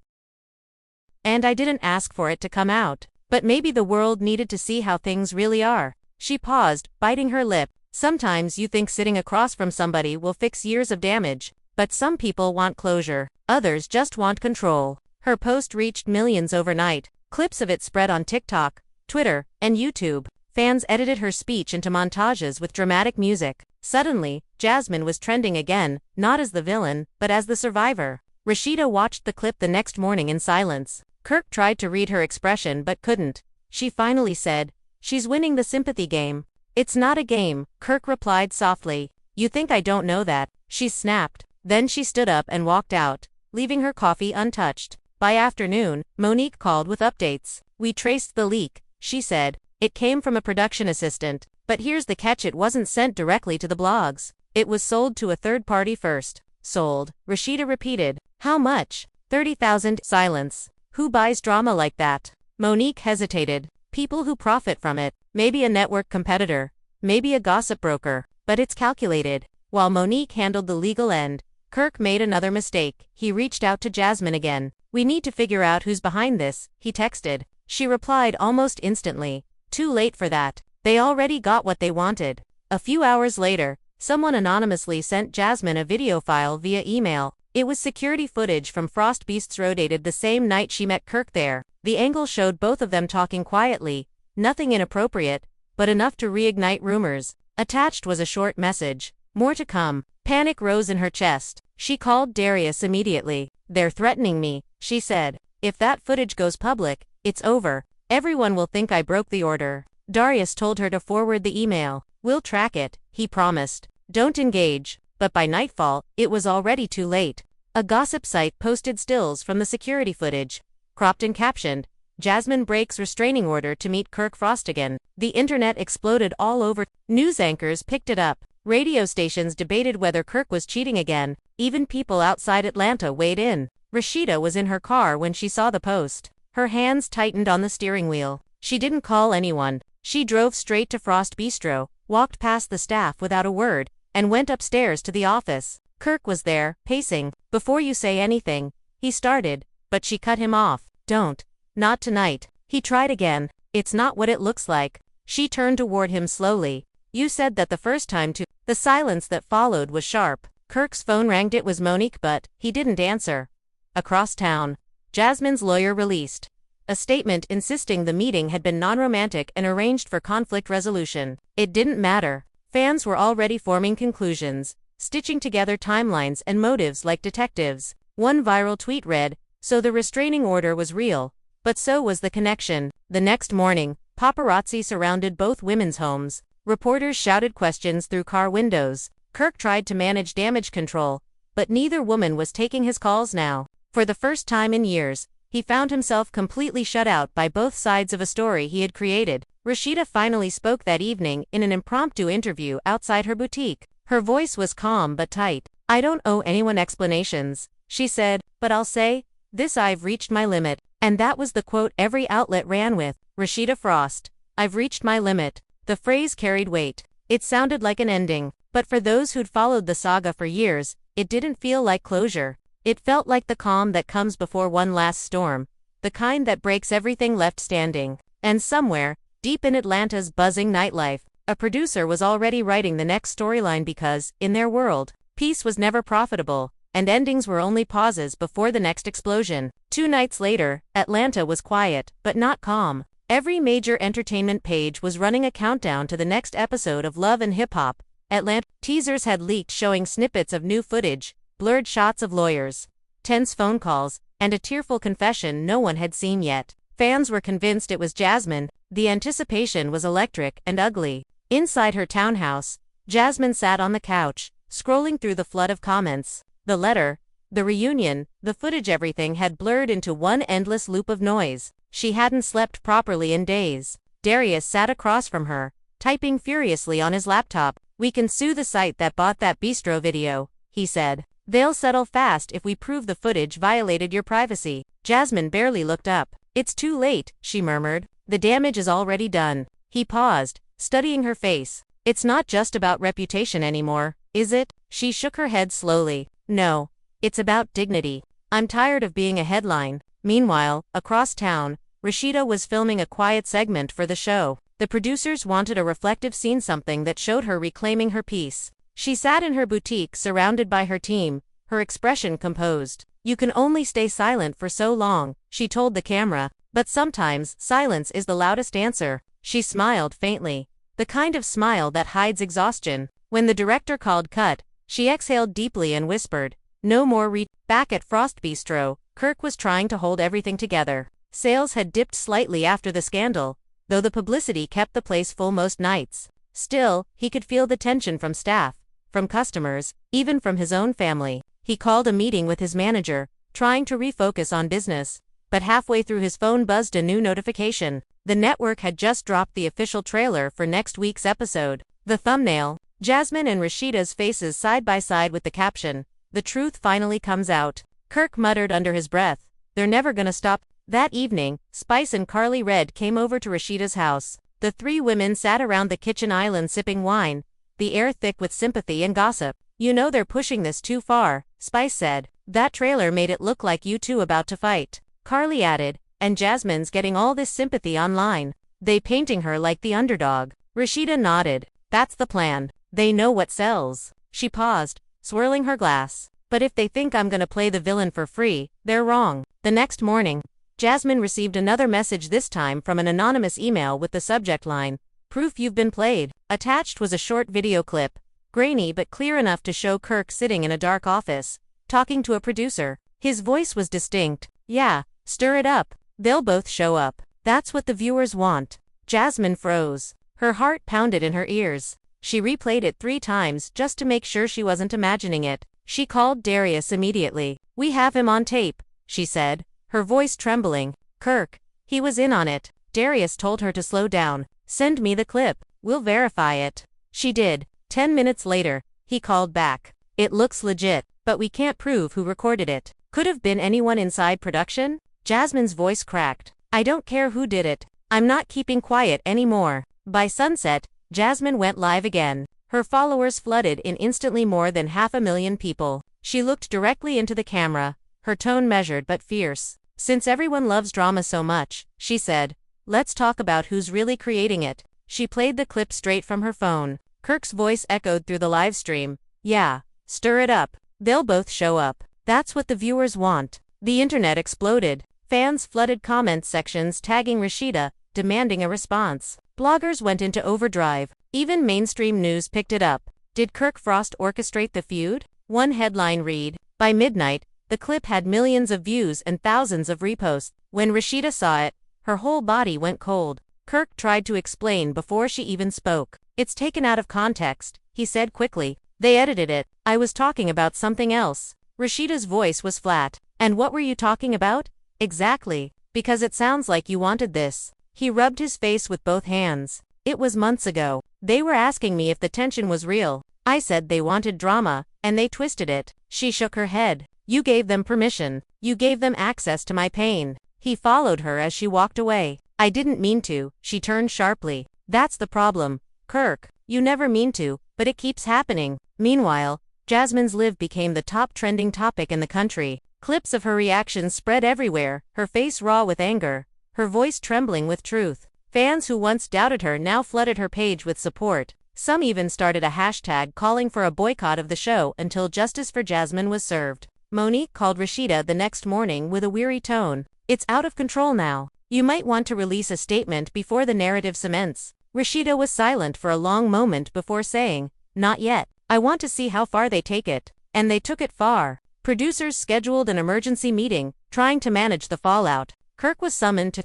And I didn't ask for it to come out. But maybe the world needed to see how things really are." She paused, biting her lip. "Sometimes you think sitting across from somebody will fix years of damage. But some people want closure. Others just want control." Her post reached millions overnight. Clips of it spread on TikTok, Twitter, and YouTube. Fans edited her speech into montages with dramatic music. Suddenly, Jasmine was trending again, not as the villain, but as the survivor. Rasheeda watched the clip the next morning in silence. Kirk tried to read her expression but couldn't. She finally said, "She's winning the sympathy game." "It's not a game," Kirk replied softly. "You think I don't know that?" She snapped. Then she stood up and walked out, leaving her coffee untouched. By afternoon, Monique called with updates. "We traced the leak," she said. "It came from a production assistant. But here's the catch: it wasn't sent directly to the blogs. It was sold to a third party first." "Sold," Rasheeda repeated. "How much?" 30,000. Silence. "Who buys drama like that?" Monique hesitated. "People who profit from it. Maybe a network competitor. Maybe a gossip broker. But it's calculated." While Monique handled the legal end, Kirk made another mistake. He reached out to Jasmine again. "We need to figure out who's behind this," he texted. She replied almost instantly. "Too late for that. They already got what they wanted." A few hours later, someone anonymously sent Jasmine a video file via email. It was security footage from Frost Bistro dated the same night she met Kirk there. The angle showed both of them talking quietly, nothing inappropriate, but enough to reignite rumors. Attached was a short message. "More to come." Panic rose in her chest. She called Darius immediately. "They're threatening me," she said. "If that footage goes public, it's over. Everyone will think I broke the order." Darius told her to forward the email. "We'll track it," he promised. "Don't engage." But by nightfall, it was already too late. A gossip site posted stills from the security footage, cropped and captioned, "Jasmine breaks restraining order to meet Kirk Frost again." The internet exploded all over. News anchors picked it up. Radio stations debated whether Kirk was cheating again. Even people outside Atlanta weighed in. Rasheeda was in her car when she saw the post. Her hands tightened on the steering wheel. She didn't call anyone. She drove straight to Frost Bistro, walked past the staff without a word, and went upstairs to the office. Kirk was there, pacing. "Before you say anything," he started, but she cut him off. "Don't. Not tonight." He tried again. "It's not what it looks like." She turned toward him slowly. "You said that the first time too." The silence that followed was sharp. Kirk's phone rang. It was Monique, but he didn't answer. Across town, Jasmine's lawyer released a a statement insisting the meeting had been non-romantic and arranged for conflict resolution. It didn't matter. Fans were already forming conclusions, stitching together timelines and motives like detectives. One viral tweet read, "So the restraining order was real, but so was the connection." The next morning, paparazzi surrounded both women's homes. Reporters shouted questions through car windows. Kirk tried to manage damage control, but neither woman was taking his calls now. For the first time in years, he found himself completely shut out by both sides of a story he had created. Rasheeda finally spoke that evening in an impromptu interview outside her boutique. Her voice was calm but tight. "I don't owe anyone explanations," she said, "but I'll say, this: I've reached my limit." And that was the quote every outlet ran with. Rasheeda Frost. "I've reached my limit." The phrase carried weight. It sounded like an ending. But for those who'd followed the saga for years, it didn't feel like closure. It felt like the calm that comes before one last storm, the kind that breaks everything left standing. And somewhere, deep in Atlanta's buzzing nightlife, a producer was already writing the next storyline because, in their world, peace was never profitable, and endings were only pauses before the next explosion. 2 nights later, Atlanta was quiet, but not calm. Every major entertainment page was running a countdown to the next episode of Love and Hip Hop. Atlanta teasers had leaked showing snippets of new footage, blurred shots of lawyers, tense phone calls, and a tearful confession no one had seen yet. Fans were convinced it was Jasmine. The anticipation was electric and ugly. Inside her townhouse, Jasmine sat on the couch, scrolling through the flood of comments. The letter, the reunion, the footage, everything had blurred into one endless loop of noise. She hadn't slept properly in days. Darius sat across from her, typing furiously on his laptop. "We can sue the site that bought that bistro video," he said. "They'll settle fast if we prove the footage violated your privacy." Jasmine barely looked up. "It's too late," she murmured. "The damage is already done." He paused, studying her face. "It's not just about reputation anymore, is it?" She shook her head slowly. "No. It's about dignity. I'm tired of being a headline." Meanwhile, across town, Rasheeda was filming a quiet segment for the show. The producers wanted a reflective scene, something that showed her reclaiming her peace. She sat in her boutique surrounded by her team, her expression composed. "You can only stay silent for so long," she told the camera, "but sometimes silence is the loudest answer." She smiled faintly, the kind of smile that hides exhaustion. When the director called cut, she exhaled deeply and whispered, "No more Back at Frost Bistro, Kirk was trying to hold everything together. Sales had dipped slightly after the scandal, though the publicity kept the place full most nights. Still, he could feel the tension from staff, from customers, even from his own family. He called a meeting with his manager, trying to refocus on business. But halfway through his phone buzzed a new notification. The network had just dropped the official trailer for next week's episode. The thumbnail, Jasmine and Rasheeda's faces side by side with the caption, "The truth finally comes out." Kirk muttered under his breath, "They're never gonna stop." That evening, Spice and Carly Red came over to Rasheeda's house. The 3 women sat around the kitchen island sipping wine, the air thick with sympathy and gossip. "You know they're pushing this too far," Spice said. "That trailer made it look like you two about to fight." Carly added, "And Jasmine's getting all this sympathy online. They painting her like the underdog." Rasheeda nodded. "That's the plan. They know what sells." She paused, swirling her glass. "But if they think I'm gonna play the villain for free, they're wrong." The next morning, Jasmine received another message, this time from an anonymous email with the subject line, "Proof you've been played." Attached was a short video clip, grainy but clear enough to show Kirk sitting in a dark office, talking to a producer. His voice was distinct. "Yeah, stir it up. They'll both show up. That's what the viewers want." Jasmine froze. Her heart pounded in her ears. She replayed it 3 times just to make sure she wasn't imagining it. She called Darius immediately. "We have him on tape," she said, her voice trembling. "Kirk, he was in on it." Darius told her to slow down. "Send me the clip. We'll verify it." She did. 10 minutes later, he called back. "It looks legit, but we can't prove who recorded it. Could have been anyone inside production?" Jasmine's voice cracked. "I don't care who did it. I'm not keeping quiet anymore." By sunset, Jasmine went live again. Her followers flooded in instantly, more than 500,000 people. She looked directly into the camera, her tone measured but fierce. "Since everyone loves drama so much," she said, "let's talk about who's really creating it." She played the clip straight from her phone. Kirk's voice echoed through the live stream. "Yeah, stir it up. They'll both show up. That's what the viewers want." The internet exploded. Fans flooded comment sections tagging Rasheeda, demanding a response. Bloggers went into overdrive. Even mainstream news picked it up. Did Kirk Frost orchestrate the feud? One headline read, "By midnight, the clip had millions of views and thousands of reposts." When Rasheeda saw it, her whole body went cold. Kirk tried to explain before she even spoke. "It's taken out of context," he said quickly. "They edited it. I was talking about something else." Rasheeda's voice was flat. "And what were you talking about?" "Exactly. Because it sounds like you wanted this." He rubbed his face with both hands. "It was months ago. They were asking me if the tension was real. I said they wanted drama, and they twisted it." She shook her head. "You gave them permission. You gave them access to my pain." He followed her as she walked away. "I didn't mean to," she turned sharply. "That's the problem, Kirk. You never mean to, but it keeps happening." Meanwhile, Jasmine's live became the top trending topic in the country. Clips of her reactions spread everywhere, her face raw with anger, her voice trembling with truth. Fans who once doubted her now flooded her page with support. Some even started a hashtag calling for a boycott of the show until justice for Jasmine was served. Monique called Rasheeda the next morning with a weary tone. "It's out of control now. You might want to release a statement before the narrative cements." Rasheeda was silent for a long moment before saying, "Not yet. I want to see how far they take it." And they took it far. Producers scheduled an emergency meeting, trying to manage the fallout. Kirk was summoned to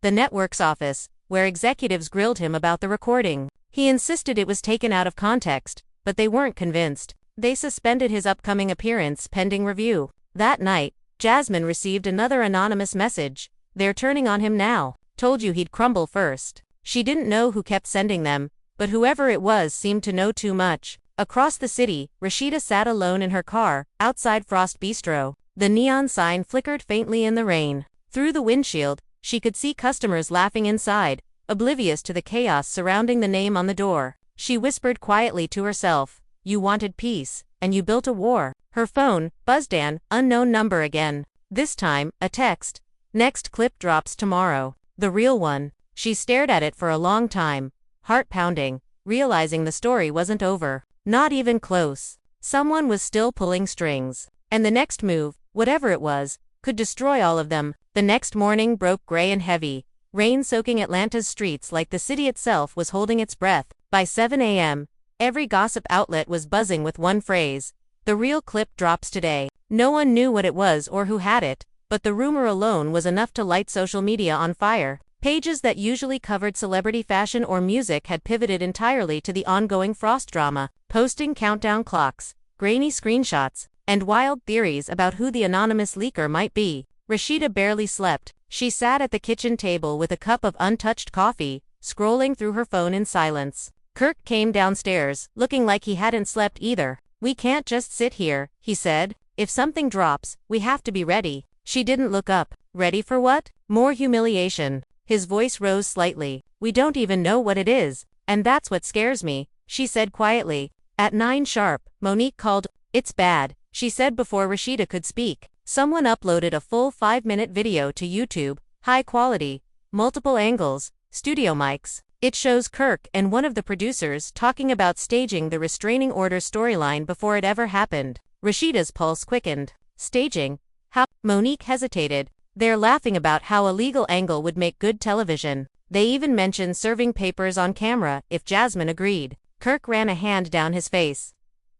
the network's office, where executives grilled him about the recording. He insisted it was taken out of context, but they weren't convinced. They suspended his upcoming appearance pending review. That night, Jasmine received another anonymous message. "They're turning on him now. Told you he'd crumble first." She didn't know who kept sending them, but whoever it was seemed to know too much. Across the city, Rasheeda sat alone in her car, outside Frost Bistro. The neon sign flickered faintly in the rain. Through the windshield, she could see customers laughing inside, oblivious to the chaos surrounding the name on the door. She whispered quietly to herself, "You wanted peace, and you built a war." Her phone buzzed an unknown number again. This time, a text. "Next clip drops tomorrow." The real one. She stared at it for a long time, heart pounding, realizing the story wasn't over. Not even close. Someone was still pulling strings. And the next move, whatever it was, could destroy all of them. The next morning broke gray and heavy, rain soaking Atlanta's streets like the city itself was holding its breath. By 7 a.m., every gossip outlet was buzzing with one phrase: "The real clip drops today." No one knew what it was or who had it, but the rumor alone was enough to light social media on fire. Pages that usually covered celebrity fashion or music had pivoted entirely to the ongoing Frost drama, posting countdown clocks, grainy screenshots, and wild theories about who the anonymous leaker might be. Rasheeda barely slept. She sat at the kitchen table with a cup of untouched coffee, scrolling through her phone in silence. Kirk came downstairs, looking like he hadn't slept either. "We can't just sit here," he said. "If something drops, we have to be ready." She didn't look up. Ready for what? More humiliation. His voice rose slightly. "We don't even know what it is, and that's what scares me," she said quietly. At 9 sharp, Monique called. "It's bad," she said before Rasheeda could speak. Someone uploaded a full 5-minute video to YouTube, high quality, multiple angles, studio mics. It shows Kirk and one of the producers talking about staging the restraining order storyline before it ever happened. Rasheeda's pulse quickened. Staging? How? Monique hesitated. "They're laughing about how a legal angle would make good television. They even mentioned serving papers on camera if Jasmine agreed." Kirk ran a hand down his face.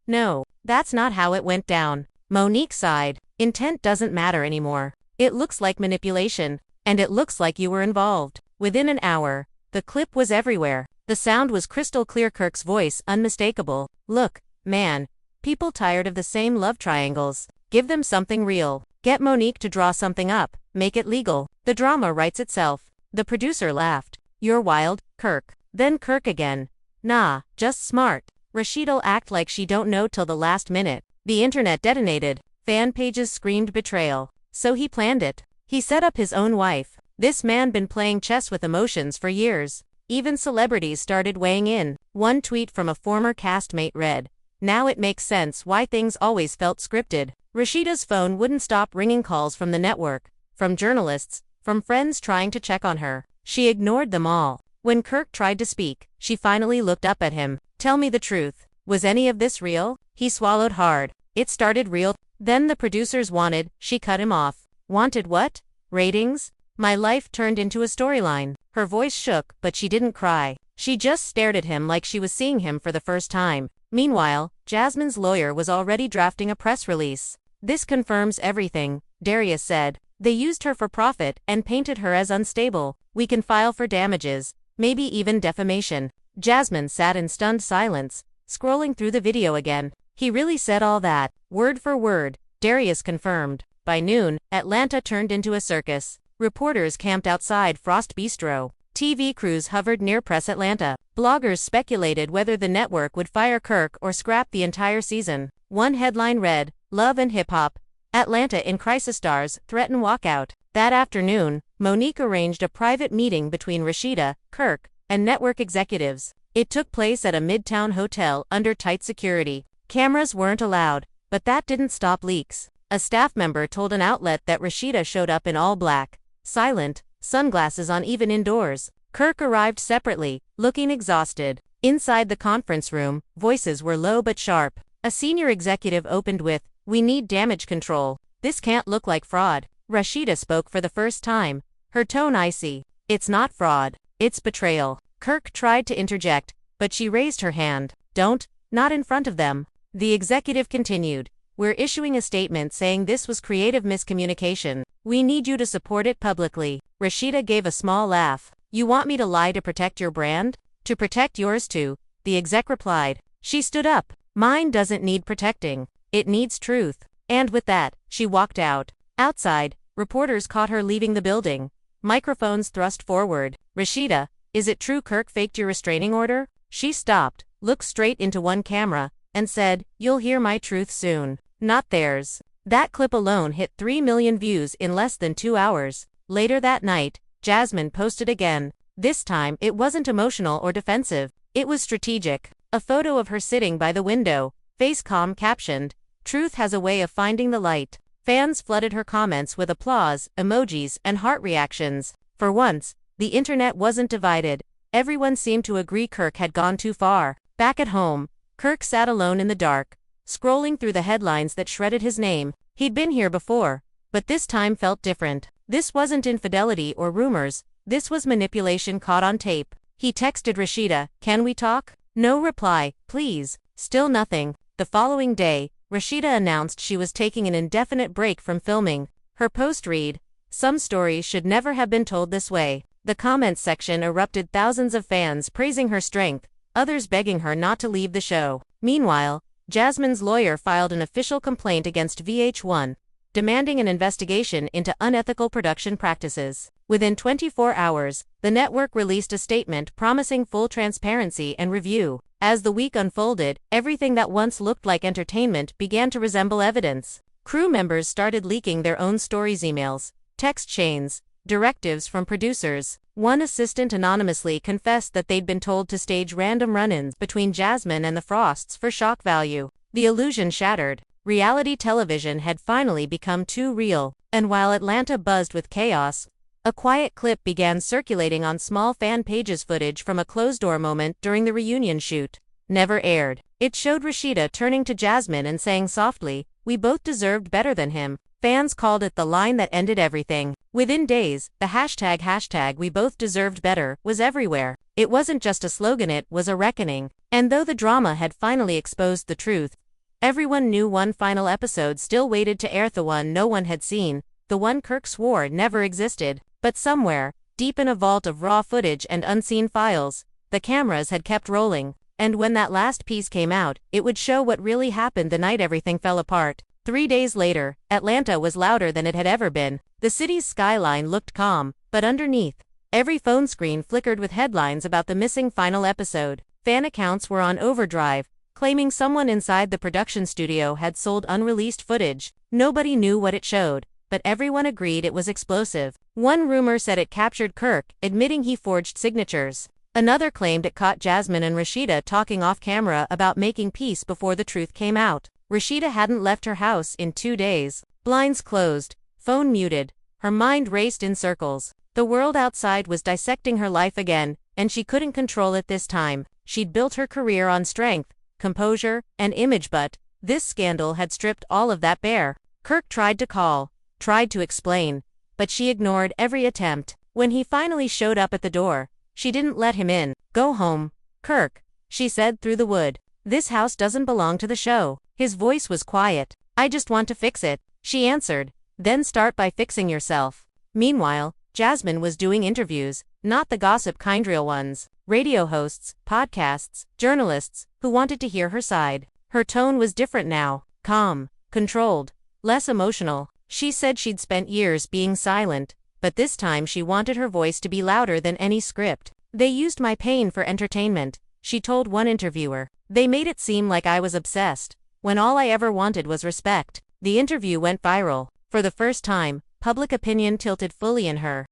"No, that's not how it went down." Monique sighed. "Intent doesn't matter anymore. It looks like manipulation, and it looks like you were involved." Within an hour, the clip was everywhere. The sound was crystal clear, Kirk's voice unmistakable. "Look, man, people tired of the same love triangles. Give them something real. Get Monique to draw something up, make it legal. The drama writes itself." The producer laughed. "You're wild, Kirk." Then Kirk again. "Nah, just smart. Rasheeda'll act like she don't know till the last minute." The internet detonated. Fan pages screamed betrayal. So he planned it. He set up his own wife. This man been playing chess with emotions for years. Even celebrities started weighing in. One tweet from a former castmate read, "Now it makes sense why things always felt scripted." Rasheeda's phone wouldn't stop ringing, calls from the network, from journalists, from friends trying to check on her. She ignored them all. When Kirk tried to speak, she finally looked up at him. "Tell me the truth. Was any of this real?" He swallowed hard. "It started real. Then the producers wanted." She cut him off. Wanted what? Ratings? My life turned into a storyline. Her voice shook, but she didn't cry. She just stared at him like she was seeing him for the first time. Meanwhile, Jasmine's lawyer was already drafting a press release. This confirms everything, Darius said. They used her for profit and painted her as unstable. We can file for damages, maybe even defamation. Jasmine sat in stunned silence, scrolling through the video again. He really said all that, word for word, Darius confirmed. By noon, Atlanta turned into a circus. Reporters camped outside Frost Bistro. TV crews hovered near Press Atlanta. Bloggers speculated whether the network would fire Kirk or scrap the entire season. One headline read, "Love and Hip Hop. Atlanta in Crisis Stars Threaten Walkout." That afternoon, Monique arranged a private meeting between Rasheeda, Kirk, and network executives. It took place at a midtown hotel under tight security. Cameras weren't allowed, but that didn't stop leaks. A staff member told an outlet that Rasheeda showed up in all black, silent, sunglasses on even indoors. Kirk arrived separately, looking exhausted. Inside the conference room, voices were low but sharp. A senior executive opened with, "We need damage control. This can't look like fraud." Rasheeda spoke for the first time, her tone icy. "It's not fraud. It's betrayal." Kirk tried to interject, but she raised her hand. "Don't, not in front of them." The executive continued, "We're issuing a statement saying this was creative miscommunication. We need you to support it publicly." Rasheeda gave a small laugh. "You want me to lie to protect your brand?" "To protect yours too," the exec replied. She stood up. "Mine doesn't need protecting. It needs truth." And with that, she walked out. Outside, reporters caught her leaving the building. Microphones thrust forward. "Rasheeda, is it true Kirk faked your restraining order?" She stopped, looked straight into one camera, and said, "You'll hear my truth soon. Not theirs." That clip alone hit 3 million views in less than 2 hours. Later that night, Jasmine posted again. This time, it wasn't emotional or defensive. It was strategic. A photo of her sitting by the window, face calm, captioned, "Truth has a way of finding the light." Fans flooded her comments with applause, emojis, and heart reactions. For once, the internet wasn't divided. Everyone seemed to agree Kirk had gone too far. Back at home, Kirk sat alone in the dark, scrolling through the headlines that shredded his name. He'd been here before, but this time felt different. This wasn't infidelity or rumors, this was manipulation caught on tape. He texted Rasheeda, "Can we talk?" No reply, "Please." Still nothing. The following day, Rasheeda announced she was taking an indefinite break from filming. Her post read, "Some stories should never have been told this way." The comments section erupted, thousands of fans praising her strength, others begging her not to leave the show. Meanwhile, Jasmine's lawyer filed an official complaint against VH1, demanding an investigation into unethical production practices. Within 24 hours, the network released a statement promising full transparency and review. As the week unfolded, everything that once looked like entertainment began to resemble evidence. Crew members started leaking their own stories, emails, text chains, directives from producers. One assistant anonymously confessed that they'd been told to stage random run-ins between Jasmine and the Frosts for shock value. The illusion shattered. Reality television had finally become too real. And while Atlanta buzzed with chaos, a quiet clip began circulating on small fan pages, footage from a closed-door moment during the reunion shoot. Never aired. It showed Rasheeda turning to Jasmine and saying softly, "We both deserved better than him." Fans called it the line that ended everything. Within days, the hashtag "We both deserved better" was everywhere. It wasn't just a slogan, it was a reckoning. And though the drama had finally exposed the truth, everyone knew one final episode still waited to air, the one no one had seen, the one Kirk swore never existed. But somewhere, deep in a vault of raw footage and unseen files, the cameras had kept rolling. And when that last piece came out, it would show what really happened the night everything fell apart. 3 days later, Atlanta was louder than it had ever been. The city's skyline looked calm, but underneath, every phone screen flickered with headlines about the missing final episode. Fan accounts were on overdrive, claiming someone inside the production studio had sold unreleased footage. Nobody knew what it showed, but everyone agreed it was explosive. One rumor said it captured Kirk, admitting he forged signatures. Another claimed it caught Jasmine and Rasheeda talking off camera about making peace before the truth came out. Rasheeda hadn't left her house in 2 days. Blinds closed, phone muted, her mind raced in circles. The world outside was dissecting her life again, and she couldn't control it this time. She'd built her career on strength, composure, and image, but this scandal had stripped all of that bare. Kirk tried to call, tried to explain, but she ignored every attempt. When he finally showed up at the door, she didn't let him in. "Go home, Kirk," she said through the wood. "This house doesn't belong to the show." His voice was quiet. "I just want to fix it," she answered. "Then start by fixing yourself." Meanwhile, Jasmine was doing interviews, not the gossip kind real ones. Radio hosts, podcasts, journalists, who wanted to hear her side. Her tone was different now, calm, controlled, less emotional. She said she'd spent years being silent, but this time she wanted her voice to be louder than any script. "They used my pain for entertainment," she told one interviewer. "They made it seem like I was obsessed, when all I ever wanted was respect." The interview went viral. For the first time, public opinion tilted fully in her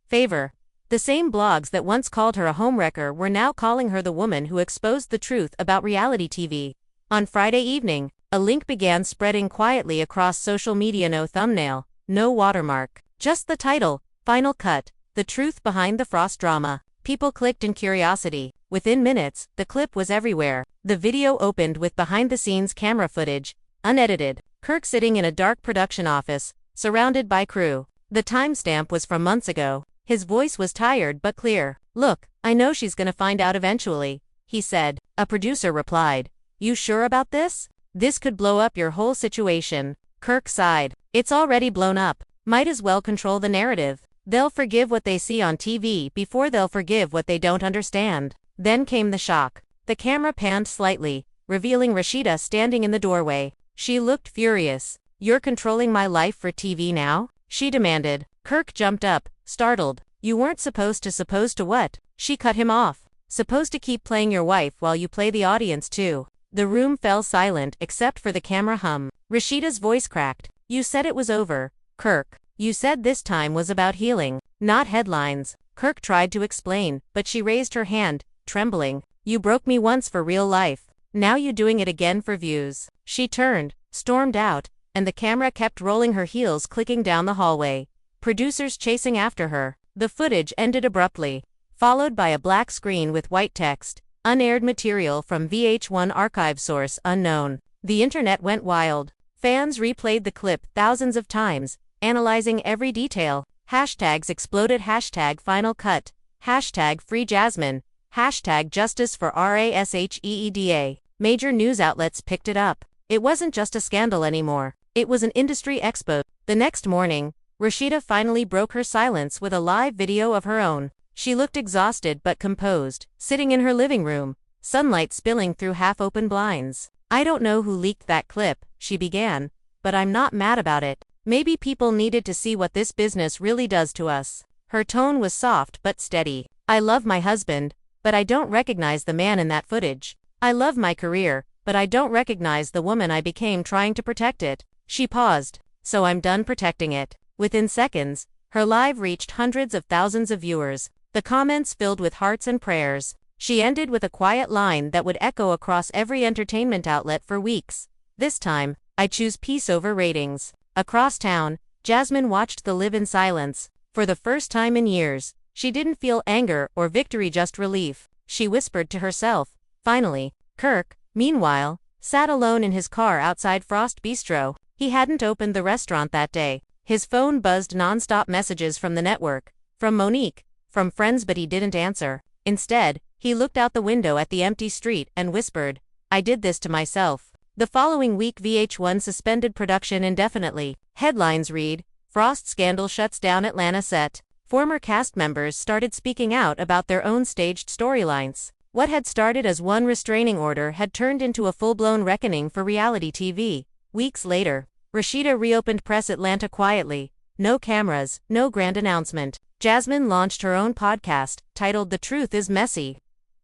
favor. The same blogs that once called her a homewrecker were now calling her the woman who exposed the truth about reality TV. On Friday evening, a link began spreading quietly across social media. No thumbnail, no watermark, just the title, "Final Cut, the truth behind the Frost drama." People clicked in curiosity. Within minutes, the clip was everywhere. The video opened with behind-the-scenes camera footage, unedited. Kirk sitting in a dark production office, surrounded by crew. The timestamp was from months ago. His voice was tired but clear. "Look, I know she's gonna find out eventually," he said. A producer replied, "You sure about this? This could blow up your whole situation." Kirk sighed. "It's already blown up. Might as well control the narrative. They'll forgive what they see on TV before they'll forgive what they don't understand." Then came the shock. The camera panned slightly, revealing Rasheeda standing in the doorway. She looked furious. "You're controlling my life for TV now?" she demanded. Kirk jumped up, startled. "You weren't supposed to what?" She cut him off. "Supposed to keep playing your wife while you play the audience too." The room fell silent except for the camera hum. Rasheeda's voice cracked. "You said it was over, Kirk. You said this time was about healing, not headlines." Kirk tried to explain, but she raised her hand, trembling. "You broke me once for real life. Now you doing it again for views." She turned, stormed out, and the camera kept rolling, her heels clicking down the hallway. Producers chasing after her. The footage ended abruptly, followed by a black screen with white text, "Unaired material from VH1 archive, source unknown." The internet went wild. Fans replayed the clip thousands of times, analyzing every detail. Hashtags exploded. Hashtag final cut. Hashtag free Jasmine. Hashtag justice for Rasheeda. Major news outlets picked it up. It wasn't just a scandal anymore. It was an industry expo. The next morning, Rasheeda finally broke her silence with a live video of her own. She looked exhausted but composed, sitting in her living room, sunlight spilling through half-open blinds. "I don't know who leaked that clip," she began, "but I'm not mad about it. Maybe people needed to see what this business really does to us." Her tone was soft but steady. "I love my husband, but I don't recognize the man in that footage. I love my career, but I don't recognize the woman I became trying to protect it." She paused. "So I'm done protecting it." Within seconds, her live reached hundreds of thousands of viewers, the comments filled with hearts and prayers. She ended with a quiet line that would echo across every entertainment outlet for weeks. "This time, I choose peace over ratings." Across town, Jasmine watched the live in silence. For the first time in years, she didn't feel anger or victory, just relief. She whispered to herself, "Finally." Kirk, meanwhile, sat alone in his car outside Frost Bistro. He hadn't opened the restaurant that day. His phone buzzed non-stop, messages from the network, from Monique, from friends, but he didn't answer. Instead, he looked out the window at the empty street and whispered, "I did this to myself." The following week, VH1 suspended production indefinitely. Headlines read, "Frost scandal shuts down Atlanta set." Former cast members started speaking out about their own staged storylines. What had started as one restraining order had turned into a full-blown reckoning for reality TV. Weeks later, Rasheeda reopened Press Atlanta quietly. No cameras, no grand announcement. Jasmine launched her own podcast, titled The Truth is Messy,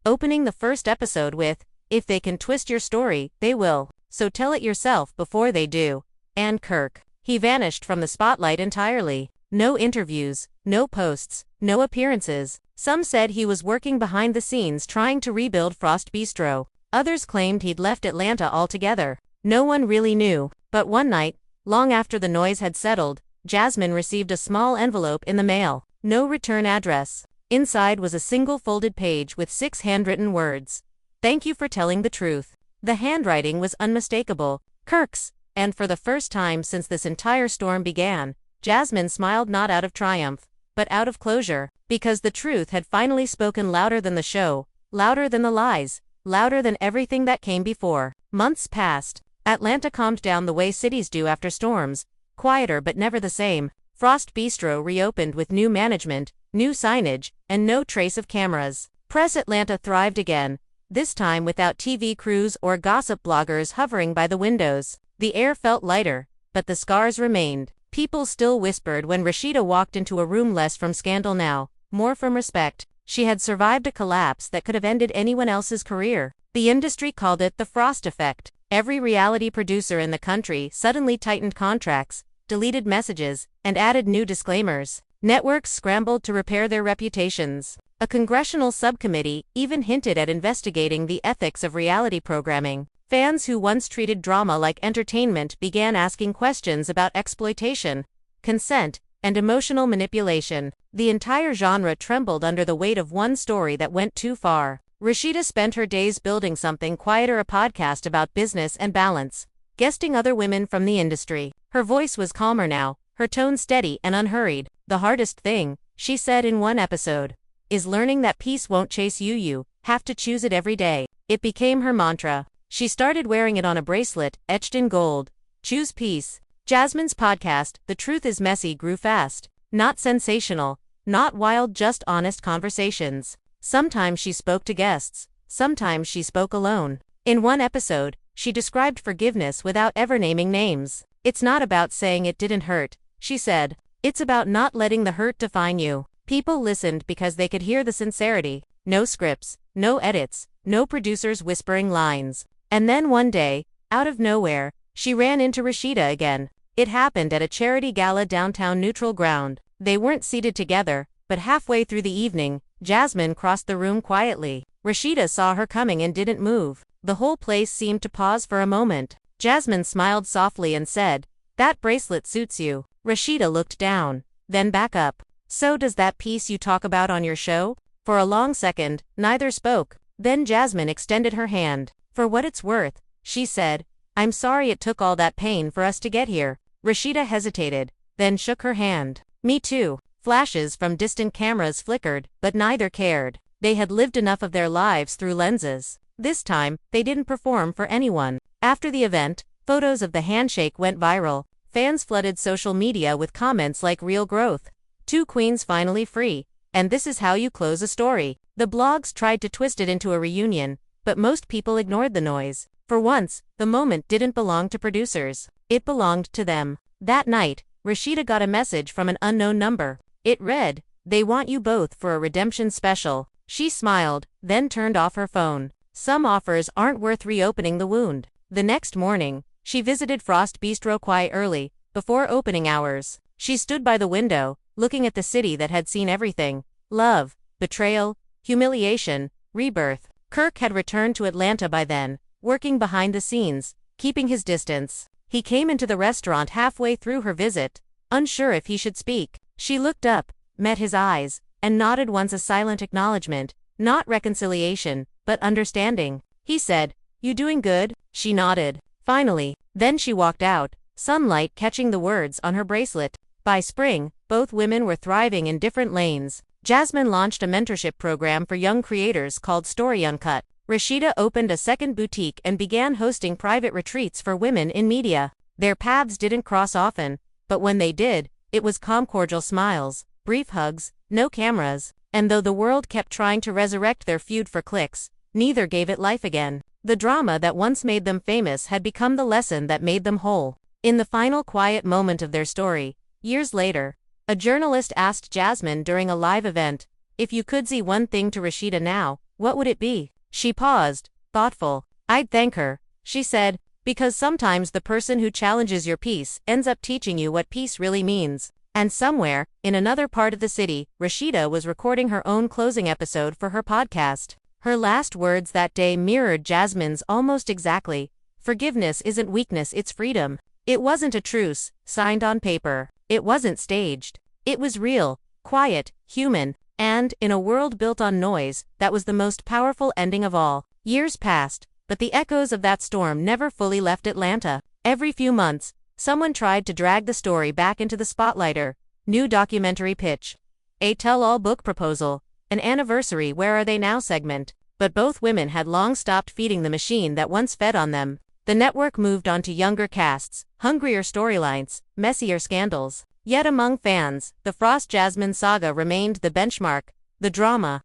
opening the first episode with, "If they can twist your story, they will. So tell it yourself before they do." And Kirk. He vanished from the spotlight entirely. No interviews, no posts, no appearances. Some said he was working behind the scenes trying to rebuild Frost Bistro. Others claimed he'd left Atlanta altogether. No one really knew. But one night, long after the noise had settled, Jasmine received a small envelope in the mail. No return address. Inside was a single folded page with 6 handwritten words. "Thank you for telling the truth." The handwriting was unmistakable. Kirk's, And for the first time since this entire storm began, Jasmine smiled not out of triumph, but out of closure, because the truth had finally spoken louder than the show, louder than the lies, louder than everything that came before. Months passed. Atlanta calmed down the way cities do after storms, quieter but never the same. Frost Bistro reopened with new management, new signage, and no trace of cameras. Press Atlanta thrived again, this time without TV crews or gossip bloggers hovering by the windows. The air felt lighter, but the scars remained. People still whispered when Rasheeda walked into a room, less from scandal now, more from respect. She had survived a collapse that could have ended anyone else's career. The industry called it the Frost effect. Every reality producer in the country suddenly tightened contracts, deleted messages, and added new disclaimers. Networks scrambled to repair their reputations. A congressional subcommittee even hinted at investigating the ethics of reality programming. Fans who once treated drama like entertainment began asking questions about exploitation, consent, and emotional manipulation. The entire genre trembled under the weight of one story that went too far. Rasheeda spent her days building something quieter, a podcast about business and balance, guesting other women from the industry. Her voice was calmer now, her tone steady and unhurried. "The hardest thing," she said in one episode, "is learning that peace won't chase you. You have to choose it every day." It became her mantra. She started wearing it on a bracelet, etched in gold. Choose peace. Jasmine's podcast, The Truth is Messy, grew fast. Not sensational, not wild, just honest conversations. Sometimes she spoke to guests, sometimes she spoke alone. In one episode, she described forgiveness without ever naming names. "It's not about saying it didn't hurt," she said. "It's about not letting the hurt define you." People listened because they could hear the sincerity. No scripts, no edits, no producers whispering lines. And then one day, out of nowhere, she ran into Rasheeda again. It happened at a charity gala downtown Neutral Ground. They weren't seated together, but halfway through the evening, Jasmine crossed the room quietly. Rasheeda saw her coming and didn't move. The whole place seemed to pause for a moment. Jasmine smiled softly and said, "That bracelet suits you." Rasheeda looked down, then back up. "So does that piece you talk about on your show?" For a long second, neither spoke. Then Jasmine extended her hand. "For what it's worth," she said, "I'm sorry it took all that pain for us to get here." Rasheeda hesitated, then shook her hand. "Me too." Flashes from distant cameras flickered, but neither cared. They had lived enough of their lives through lenses. This time, they didn't perform for anyone. After the event, photos of the handshake went viral. Fans flooded social media with comments like "Real growth," "Two queens finally free," and "This is how you close a story." The blogs tried to twist it into a reunion, but most people ignored the noise. For once, the moment didn't belong to producers. It belonged to them. That night, Rasheeda got a message from an unknown number. It read, "They want you both for a redemption special." She smiled, then turned off her phone. Some offers aren't worth reopening the wound. The next morning, she visited Frost Bistro quiet early, before opening hours. She stood by the window, looking at the city that had seen everything: love, betrayal, humiliation, rebirth. Kirk had returned to Atlanta by then, working behind the scenes, keeping his distance. He came into the restaurant halfway through her visit, unsure if he should speak. She looked up, met his eyes, and nodded once, a silent acknowledgement, not reconciliation, but understanding. He said, "You doing good?" She nodded. Finally. Then she walked out, sunlight catching the words on her bracelet. By spring, both women were thriving in different lanes. Jasmine launched a mentorship program for young creators called Story Uncut. Rasheeda opened a second boutique and began hosting private retreats for women in media. Their paths didn't cross often, but when they did, it was calm, cordial smiles, brief hugs, no cameras. And though the world kept trying to resurrect their feud for clicks, neither gave it life again. The drama that once made them famous had become the lesson that made them whole. In the final quiet moment of their story, years later, a journalist asked Jasmine during a live event, "If you could say one thing to Rasheeda now, what would it be?" She paused, thoughtful. "I'd thank her," she said, "because sometimes the person who challenges your peace ends up teaching you what peace really means." And somewhere, in another part of the city, Rasheeda was recording her own closing episode for her podcast. Her last words that day mirrored Jasmine's almost exactly. "Forgiveness isn't weakness, it's freedom." It wasn't a truce, signed on paper. It wasn't staged. It was real, quiet, human, and, in a world built on noise, that was the most powerful ending of all. Years passed, but the echoes of that storm never fully left Atlanta. Every few months, someone tried to drag the story back into the spotlight. New documentary pitch, a tell-all book proposal, an anniversary where are they now segment. But both women had long stopped feeding the machine that once fed on them. The network moved on to younger casts, hungrier storylines, messier scandals. Yet among fans, the Frost-Jasmine saga remained the benchmark, the drama.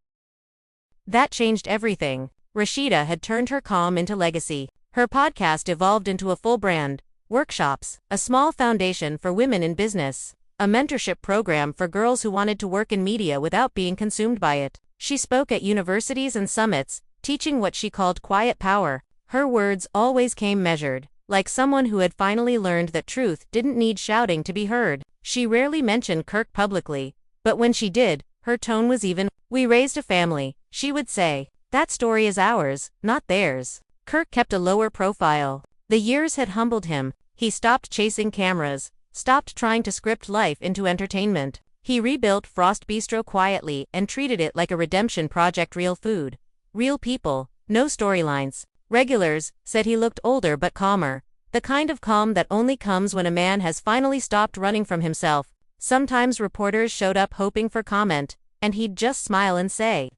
That changed everything. Rasheeda had turned her calm into legacy. Her podcast evolved into a full brand, workshops, a small foundation for women in business, a mentorship program for girls who wanted to work in media without being consumed by it. She spoke at universities and summits, teaching what she called quiet power. Her words always came measured, like someone who had finally learned that truth didn't need shouting to be heard. She rarely mentioned Kirk publicly, but when she did, her tone was even. "We raised a family," she would say. "That story is ours, not theirs." Kirk kept a lower profile. The years had humbled him. He stopped chasing cameras, stopped trying to script life into entertainment. He rebuilt Frost Bistro quietly and treated it like a redemption project. Real food, real people, no storylines. Regulars said he looked older but calmer, the kind of calm that only comes when a man has finally stopped running from himself. Sometimes reporters showed up hoping for comment, and he'd just smile and say,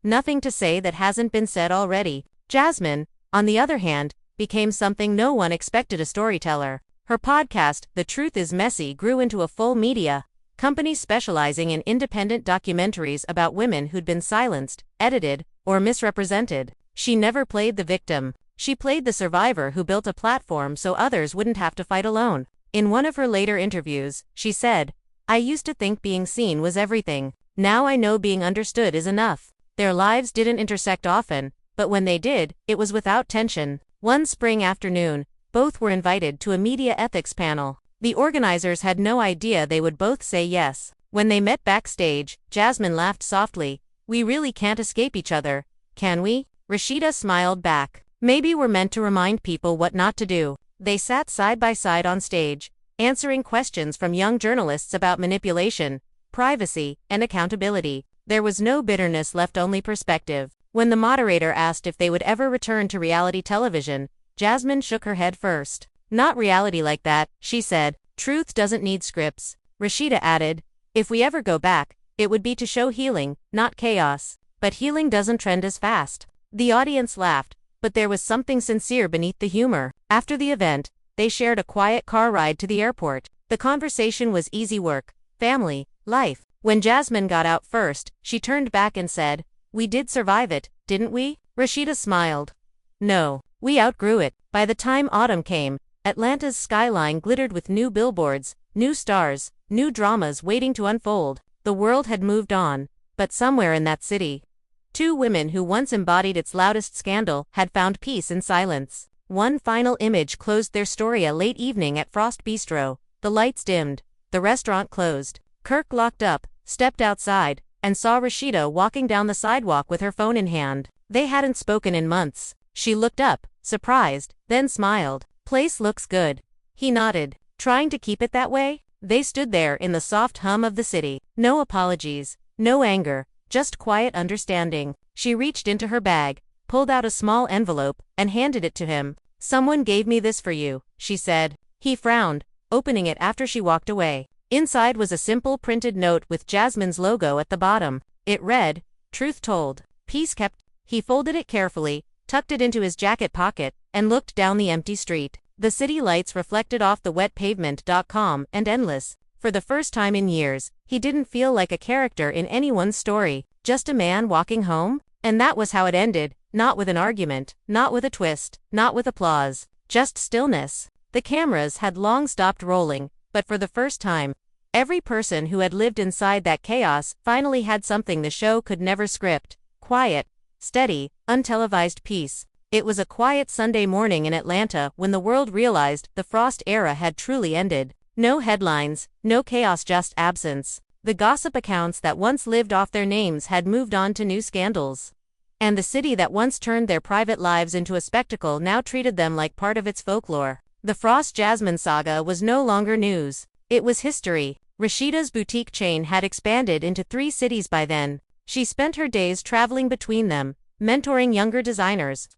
"Nothing to say that hasn't been said already." Jasmine, on the other hand, became something no one expected: a storyteller. Her podcast, The Truth is Messy, grew into a full media company specializing in independent documentaries about women who'd been silenced, edited, or misrepresented. She never played the victim. She played the survivor who built a platform so others wouldn't have to fight alone. In one of her later interviews, she said, "I used to think being seen was everything. Now I know being understood is enough." Their lives didn't intersect often, but when they did, it was without tension. One spring afternoon, both were invited to a media ethics panel. The organizers had no idea they would both say yes. When they met backstage, Jasmine laughed softly. "We really can't escape each other, can we?" Rasheeda smiled back. "Maybe we're meant to remind people what not to do." They sat side by side on stage, answering questions from young journalists about manipulation, privacy, and accountability. There was no bitterness left, only perspective. When the moderator asked if they would ever return to reality television, Jasmine shook her head first. "Not reality like that," she said. "Truth doesn't need scripts." Rasheeda added, "If we ever go back, it would be to show healing, not chaos. But healing doesn't trend as fast." The audience laughed, but there was something sincere beneath the humor. After the event, they shared a quiet car ride to the airport. The conversation was easy: work, family, life. When Jasmine got out first, she turned back and said, "We did survive it, didn't we?" Rasheeda smiled. "No, we outgrew it." By the time autumn came, Atlanta's skyline glittered with new billboards, new stars, new dramas waiting to unfold. The world had moved on, but somewhere in that city, two women who once embodied its loudest scandal had found peace in silence. One final image closed their story: a late evening at Frost Bistro. The lights dimmed, the restaurant closed. Kirk locked up, stepped outside, and saw Rasheeda walking down the sidewalk with her phone in hand. They hadn't spoken in months. She looked up, surprised, then smiled. "Place looks good." He nodded. "Trying to keep it that way?" They stood there in the soft hum of the city. No apologies, no anger, just quiet understanding. She reached into her bag, pulled out a small envelope, and handed it to him. "Someone gave me this for you," she said. He frowned, opening it after she walked away. Inside was a simple printed note with Jasmine's logo at the bottom. It read, "Truth told, peace kept." He folded it carefully, tucked it into his jacket pocket, and looked down the empty street. The city lights reflected off the wet pavement. Calm and endless. For the first time in years, he didn't feel like a character in anyone's story, just a man walking home. And that was how it ended, not with an argument, not with a twist, not with applause, just stillness. The cameras had long stopped rolling, but for the first time, every person who had lived inside that chaos finally had something the show could never script: quiet, steady, untelevised peace. It was a quiet Sunday morning in Atlanta when the world realized the Frost era had truly ended. No headlines, no chaos, just absence. The gossip accounts that once lived off their names had moved on to new scandals. And the city that once turned their private lives into a spectacle now treated them like part of its folklore. The Frost-Jasmine saga was no longer news. It was history. Rasheeda's boutique chain had expanded into 3 cities by then. She spent her days traveling between them, mentoring younger designers,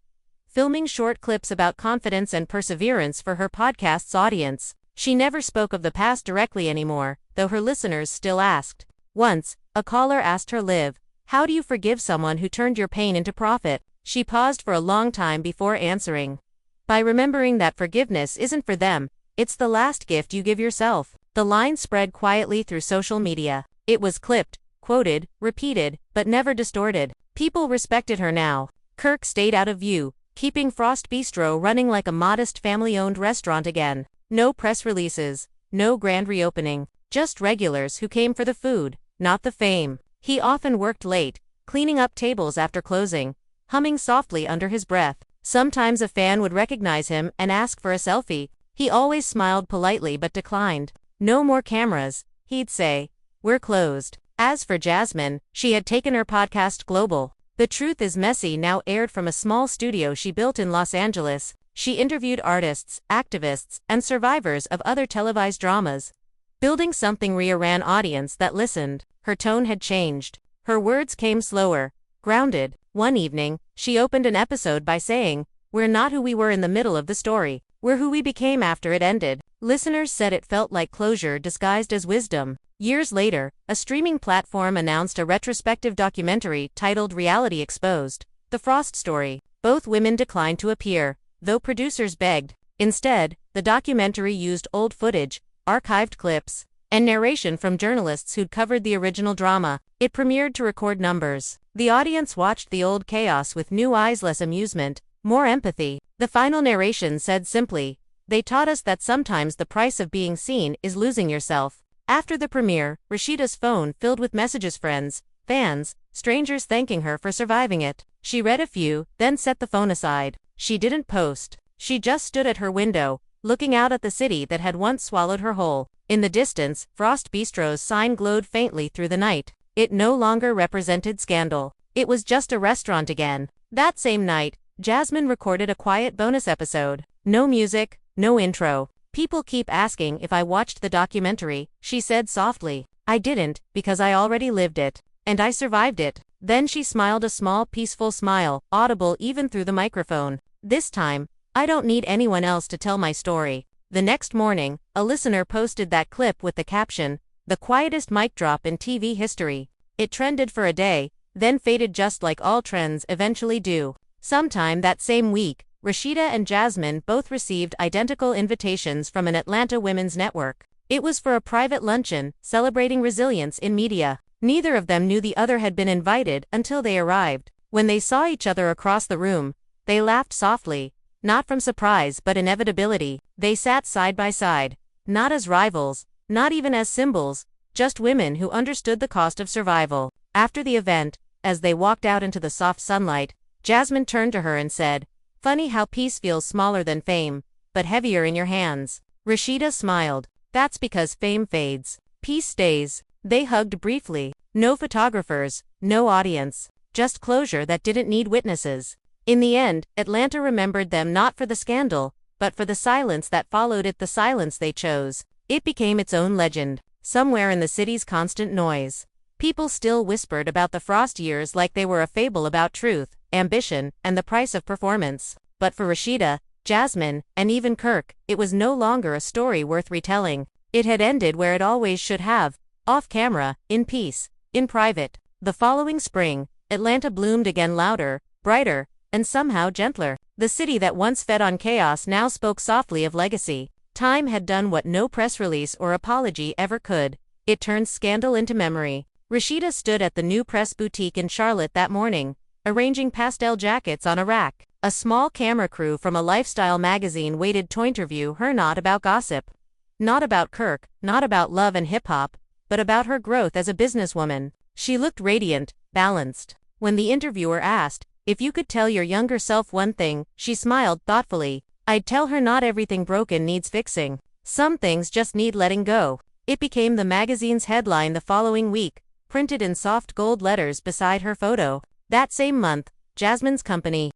filming short clips about confidence and perseverance for her podcast's audience. She never spoke of the past directly anymore, though her listeners still asked. Once, a caller asked her, "Liv, how do you forgive someone who turned your pain into profit?" She paused for a long time before answering. "By remembering that forgiveness isn't for them, it's the last gift you give yourself." The line spread quietly through social media. It was clipped, quoted, repeated, but never distorted. People respected her now. Kirk stayed out of view, keeping Frost Bistro running like a modest family-owned restaurant again. No press releases, no grand reopening, just regulars who came for the food, not the fame. He often worked late, cleaning up tables after closing, humming softly under his breath. Sometimes a fan would recognize him and ask for a selfie. He always smiled politely but declined. "No more cameras," he'd say. "We're closed." As for Jasmine, she had taken her podcast global. The Truth is Messy now aired from a small studio she built in Los Angeles. She interviewed artists, activists, and survivors of other televised dramas. Building something ran audience that listened. Her tone had changed. Her words came slower, grounded. One evening, she opened an episode by saying, "We're not who we were in the middle of the story. We're who we became after it ended." Listeners said it felt like closure disguised as wisdom. Years later, a streaming platform announced a retrospective documentary titled Reality Exposed: The Frost Story. Both women declined to appear, though producers begged. Instead, the documentary used old footage, archived clips, and narration from journalists who'd covered the original drama. It premiered to record numbers. The audience watched the old chaos with new eyes, less amusement, more empathy. The final narration said simply, "They taught us that sometimes the price of being seen is losing yourself." After the premiere, Rasheeda's phone filled with messages, friends, fans, strangers thanking her for surviving it. She read a few, then set the phone aside. She didn't post. She just stood at her window, looking out at the city that had once swallowed her whole. In the distance, Frost Bistro's sign glowed faintly through the night. It no longer represented scandal. It was just a restaurant again. That same night, Jasmine recorded a quiet bonus episode. No music, no intro. "People keep asking if I watched the documentary," she said softly. "I didn't, because I already lived it. And I survived it." Then she smiled, a small, peaceful smile, audible even through the microphone. "This time, I don't need anyone else to tell my story." The next morning, a listener posted that clip with the caption, "The quietest mic drop in TV history." It trended for a day, then faded just like all trends eventually do. Sometime that same week, Rasheeda and Jasmine both received identical invitations from an Atlanta women's network. It was for a private luncheon, celebrating resilience in media. Neither of them knew the other had been invited until they arrived. When they saw each other across the room, they laughed softly, not from surprise but inevitability. They sat side by side, not as rivals, not even as symbols, just women who understood the cost of survival. After the event, as they walked out into the soft sunlight, Jasmine turned to her and said, "Funny how peace feels smaller than fame, but heavier in your hands." Rasheeda smiled. "That's because fame fades. Peace stays." They hugged briefly. No photographers, no audience, just closure that didn't need witnesses. In the end, Atlanta remembered them not for the scandal, but for the silence that followed it, the silence they chose. It became its own legend. Somewhere in the city's constant noise, people still whispered about the Frost years like they were a fable about truth, ambition, and the price of performance. But for Rasheeda, Jasmine, and even Kirk, it was no longer a story worth retelling. It had ended where it always should have, off camera, in peace, in private. The following spring, Atlanta bloomed again, louder, brighter, and somehow gentler. The city that once fed on chaos now spoke softly of legacy. Time had done what no press release or apology ever could. It turned scandal into memory. Rasheeda stood at the New Press boutique in Charlotte that morning, arranging pastel jackets on a rack. A small camera crew from a lifestyle magazine waited to interview her, not about gossip, not about Kirk, not about love and hip-hop, but about her growth as a businesswoman. She looked radiant, balanced. When the interviewer asked, "If you could tell your younger self one thing," she smiled thoughtfully, "I'd tell her not everything broken needs fixing. Some things just need letting go." It became the magazine's headline the following week, printed in soft gold letters beside her photo. That same month, Jasmine's company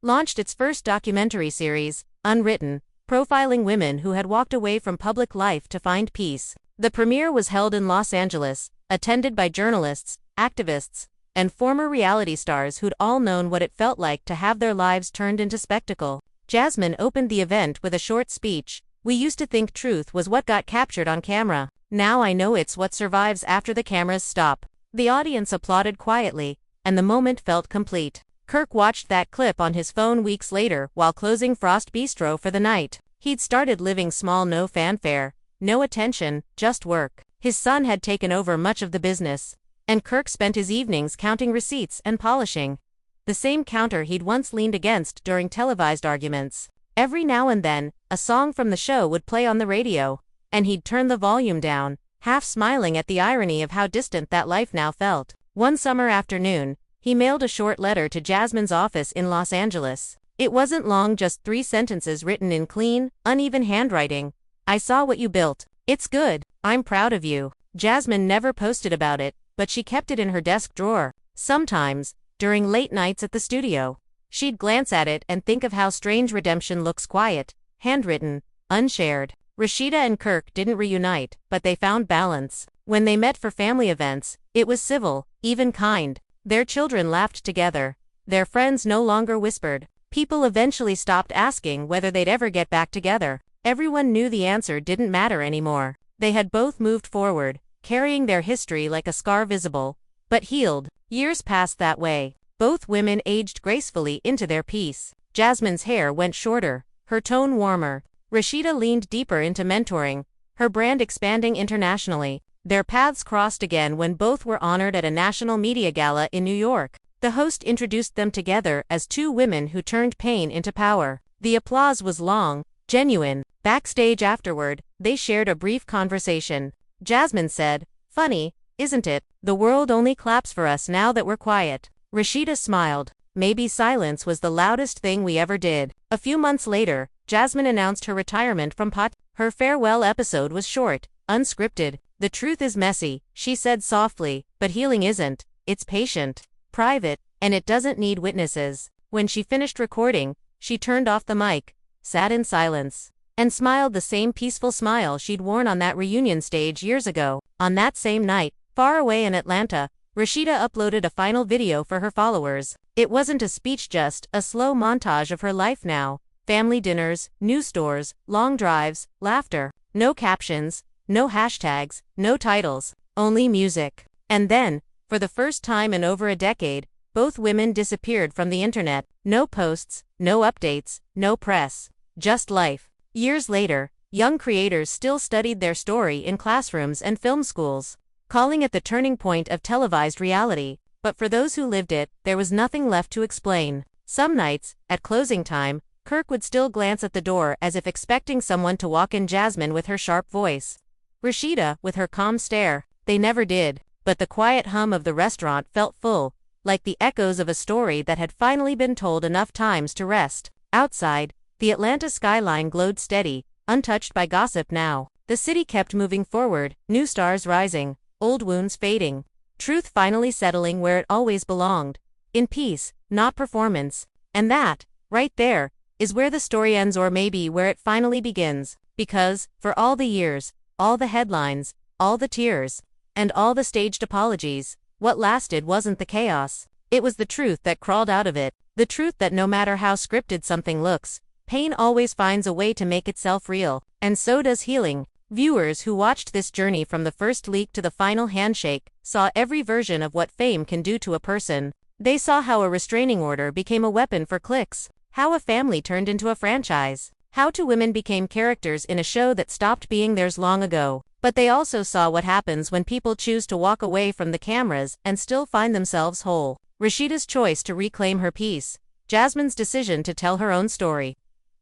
launched its first documentary series, Unwritten, profiling women who had walked away from public life to find peace. The premiere was held in Los Angeles, attended by journalists, activists, and former reality stars who'd all known what it felt like to have their lives turned into spectacle. Jasmine opened the event with a short speech. "We used to think truth was what got captured on camera. Now I know it's what survives after the cameras stop." The audience applauded quietly, and the moment felt complete. Kirk watched that clip on his phone weeks later while closing Frost Bistro for the night. He'd started living small, no fanfare, no attention, just work. His son had taken over much of the business, and Kirk spent his evenings counting receipts and polishing the same counter he'd once leaned against during televised arguments. Every now and then, a song from the show would play on the radio, and he'd turn the volume down, half smiling at the irony of how distant that life now felt. One summer afternoon, he mailed a short letter to Jasmine's office in Los Angeles. It wasn't long, just 3 sentences written in clean, uneven handwriting. "I saw what you built. It's good. I'm proud of you." Jasmine never posted about it, but she kept it in her desk drawer. Sometimes, during late nights at the studio, she'd glance at it and think of how strange redemption looks: quiet, handwritten, unshared. Rasheeda and Kirk didn't reunite, but they found balance. When they met for family events, it was civil, even kind. Their children laughed together. Their friends no longer whispered. People eventually stopped asking whether they'd ever get back together. Everyone knew the answer didn't matter anymore. They had both moved forward, carrying their history like a scar, visible, but healed. Years passed that way. Both women aged gracefully into their peace. Jasmine's hair went shorter, her tone warmer. Rasheeda leaned deeper into mentoring, her brand expanding internationally. Their paths crossed again when both were honored at a national media gala in New York. The host introduced them together as 2 women who turned pain into power. The applause was long, genuine. Backstage afterward, they shared a brief conversation. Jasmine said, "Funny, isn't it? The world only claps for us now that we're quiet." Rasheeda smiled. "Maybe silence was the loudest thing we ever did." A few months later, Jasmine announced her retirement from pot. Her farewell episode was short, unscripted. "The truth is messy," she said softly, "but healing isn't. It's patient, private, and it doesn't need witnesses." When she finished recording, she turned off the mic, sat in silence, and smiled the same peaceful smile she'd worn on that reunion stage years ago. On that same night, far away in Atlanta, Rasheeda uploaded a final video for her followers. It wasn't a speech, just a slow montage of her life now. Family dinners, news stores, long drives, laughter. No captions, no hashtags, no titles, only music. And then, for the first time in over a decade, both women disappeared from the internet. No posts, no updates, no press. Just life. Years later, young creators still studied their story in classrooms and film schools, calling it the turning point of televised reality. But for those who lived it, there was nothing left to explain. Some nights, at closing time, Kirk would still glance at the door as if expecting someone to walk in. Jasmine with her sharp voice, Rasheeda with her calm stare. They never did, but the quiet hum of the restaurant felt full, like the echoes of a story that had finally been told enough times to rest. Outside, the Atlanta skyline glowed steady, untouched by gossip now. The city kept moving forward, new stars rising, old wounds fading, truth finally settling where it always belonged, in peace, not performance. And that, right there, is where the story ends, or maybe where it finally begins. Because, for all the years, all the headlines, all the tears, and all the staged apologies, what lasted wasn't the chaos. It was the truth that crawled out of it. The truth that no matter how scripted something looks, pain always finds a way to make itself real. And so does healing. Viewers who watched this journey from the first leak to the final handshake saw every version of what fame can do to a person. They saw how a restraining order became a weapon for clicks, how a family turned into a franchise, how 2 women became characters in a show that stopped being theirs long ago. But they also saw what happens when people choose to walk away from the cameras and still find themselves whole. Rasheeda's choice to reclaim her peace, Jasmine's decision to tell her own story,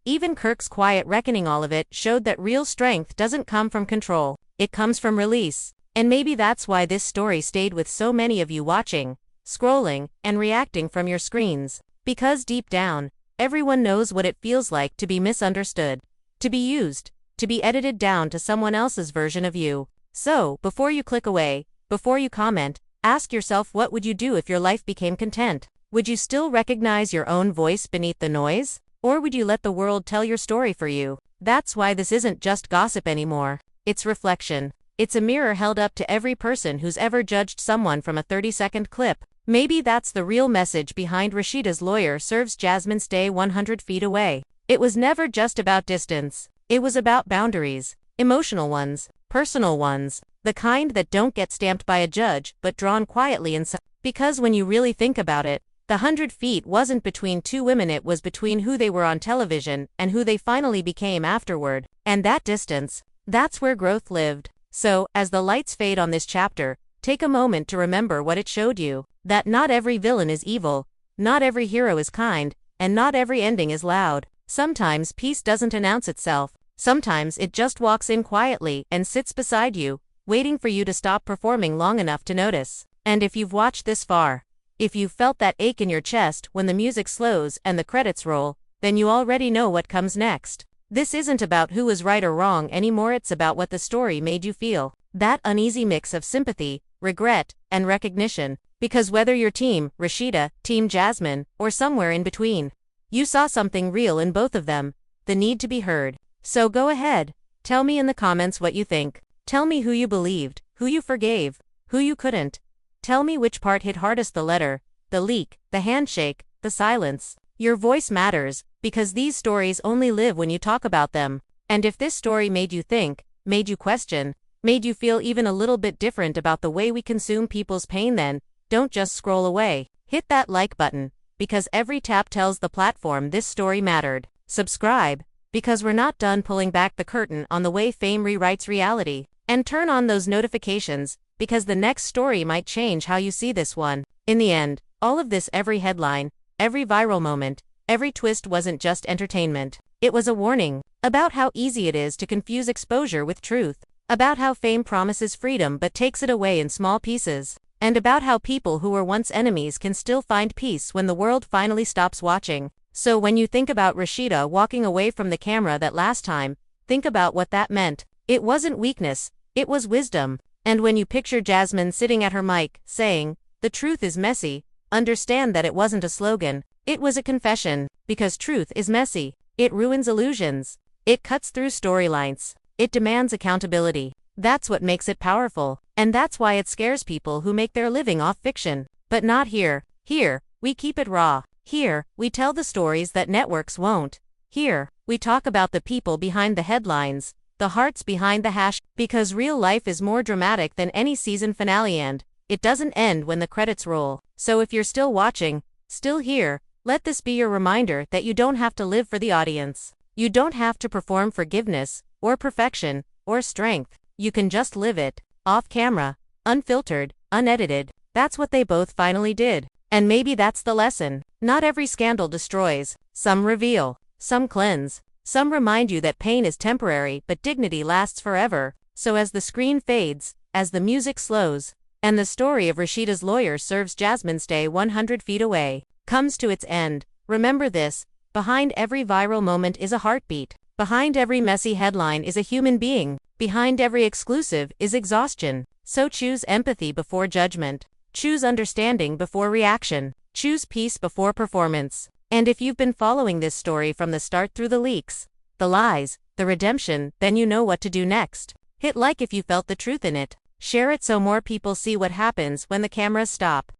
even Kirk's quiet reckoning, all of it showed that real strength doesn't come from control, it comes from release. And maybe that's why this story stayed with so many of you watching, scrolling, and reacting from your screens. Because deep down, everyone knows what it feels like to be misunderstood, to be used, to be edited down to someone else's version of you. So, before you click away, before you comment, ask yourself, what would you do if your life became content? Would you still recognize your own voice beneath the noise? Or would you let the world tell your story for you? That's why this isn't just gossip anymore. It's reflection. It's a mirror held up to every person who's ever judged someone from a 30-second clip. Maybe that's the real message behind Rasheeda's lawyer serves Jasmine stay 100 feet away. It was never just about distance. It was about boundaries. Emotional ones, personal ones, the kind that don't get stamped by a judge but drawn quietly inside. Because when you really think about it, the 100 feet wasn't between two women, it was between who they were on television and who they finally became afterward. And that distance, that's where growth lived. So, as the lights fade on this chapter, take a moment to remember what it showed you. That not every villain is evil, not every hero is kind, and not every ending is loud. Sometimes peace doesn't announce itself. Sometimes it just walks in quietly and sits beside you, waiting for you to stop performing long enough to notice. And if you've watched this far, if you've felt that ache in your chest when the music slows and the credits roll, then you already know what comes next. This isn't about who is right or wrong anymore, it's about what the story made you feel. That uneasy mix of sympathy, regret, and recognition. Because whether you're Team Rasheeda, Team Jasmine, or somewhere in between, you saw something real in both of them, the need to be heard. So go ahead, tell me in the comments what you think. Tell me who you believed, who you forgave, who you couldn't. Tell me which part hit hardest, the letter, the leak, the handshake, the silence. Your voice matters, because these stories only live when you talk about them. And if this story made you think, made you question, made you feel even a little bit different about the way we consume people's pain, then don't just scroll away. Hit that like button, because every tap tells the platform this story mattered. Subscribe, because we're not done pulling back the curtain on the way fame rewrites reality. And turn on those notifications, because the next story might change how you see this one. In the end, all of this, every headline, every viral moment, every twist wasn't just entertainment. It was a warning about how easy it is to confuse exposure with truth, about how fame promises freedom but takes it away in small pieces, and about how people who were once enemies can still find peace when the world finally stops watching. So when you think about Rasheeda walking away from the camera that last time, think about what that meant. It wasn't weakness, it was wisdom. And when you picture Jasmine sitting at her mic, saying, "The truth is messy," understand that it wasn't a slogan, it was a confession. Because truth is messy. It ruins illusions. It cuts through storylines. It demands accountability. That's what makes it powerful. And that's why it scares people who make their living off fiction. But not here. Here, we keep it raw. Here, we tell the stories that networks won't. Here, we talk about the people behind the headlines, the hearts behind the hash, because real life is more dramatic than any season finale, and it doesn't end when the credits roll. So if you're still watching, still here, let this be your reminder that you don't have to live for the audience. You don't have to perform forgiveness, or perfection, or strength. You can just live it, off camera, unfiltered, unedited. That's what they both finally did. And maybe that's the lesson. Not every scandal destroys. Some reveal. Some cleanse. Some remind you that pain is temporary but dignity lasts forever. So as the screen fades, as the music slows, and the story of Rasheeda's lawyer serves Jasmine stay 100 feet away, comes to its end, remember this: behind every viral moment is a heartbeat. Behind every messy headline is a human being. Behind every exclusive is exhaustion. So choose empathy before judgment. Choose understanding before reaction. Choose peace before performance. And if you've been following this story from the start through the leaks, the lies, the redemption, then you know what to do next. Hit like if you felt the truth in it. Share it so more people see what happens when the cameras stop.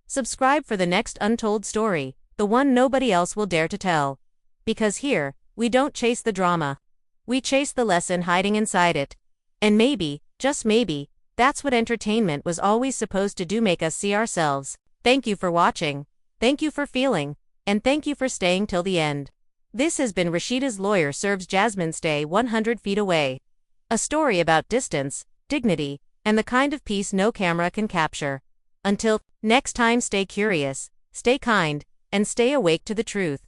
Subscribe for the next untold story, the one nobody else will dare to tell. Because here, we don't chase the drama. We chase the lesson hiding inside it. And maybe, just maybe, that's what entertainment was always supposed to do: make us see ourselves. Thank you for watching. Thank you for feeling. And thank you for staying till the end. This has been Rasheeda's Lawyer Serves Jasmine Stay 100 Feet Away. A story about distance, dignity, and the kind of peace no camera can capture. Until next time, stay curious, stay kind, and stay awake to the truth.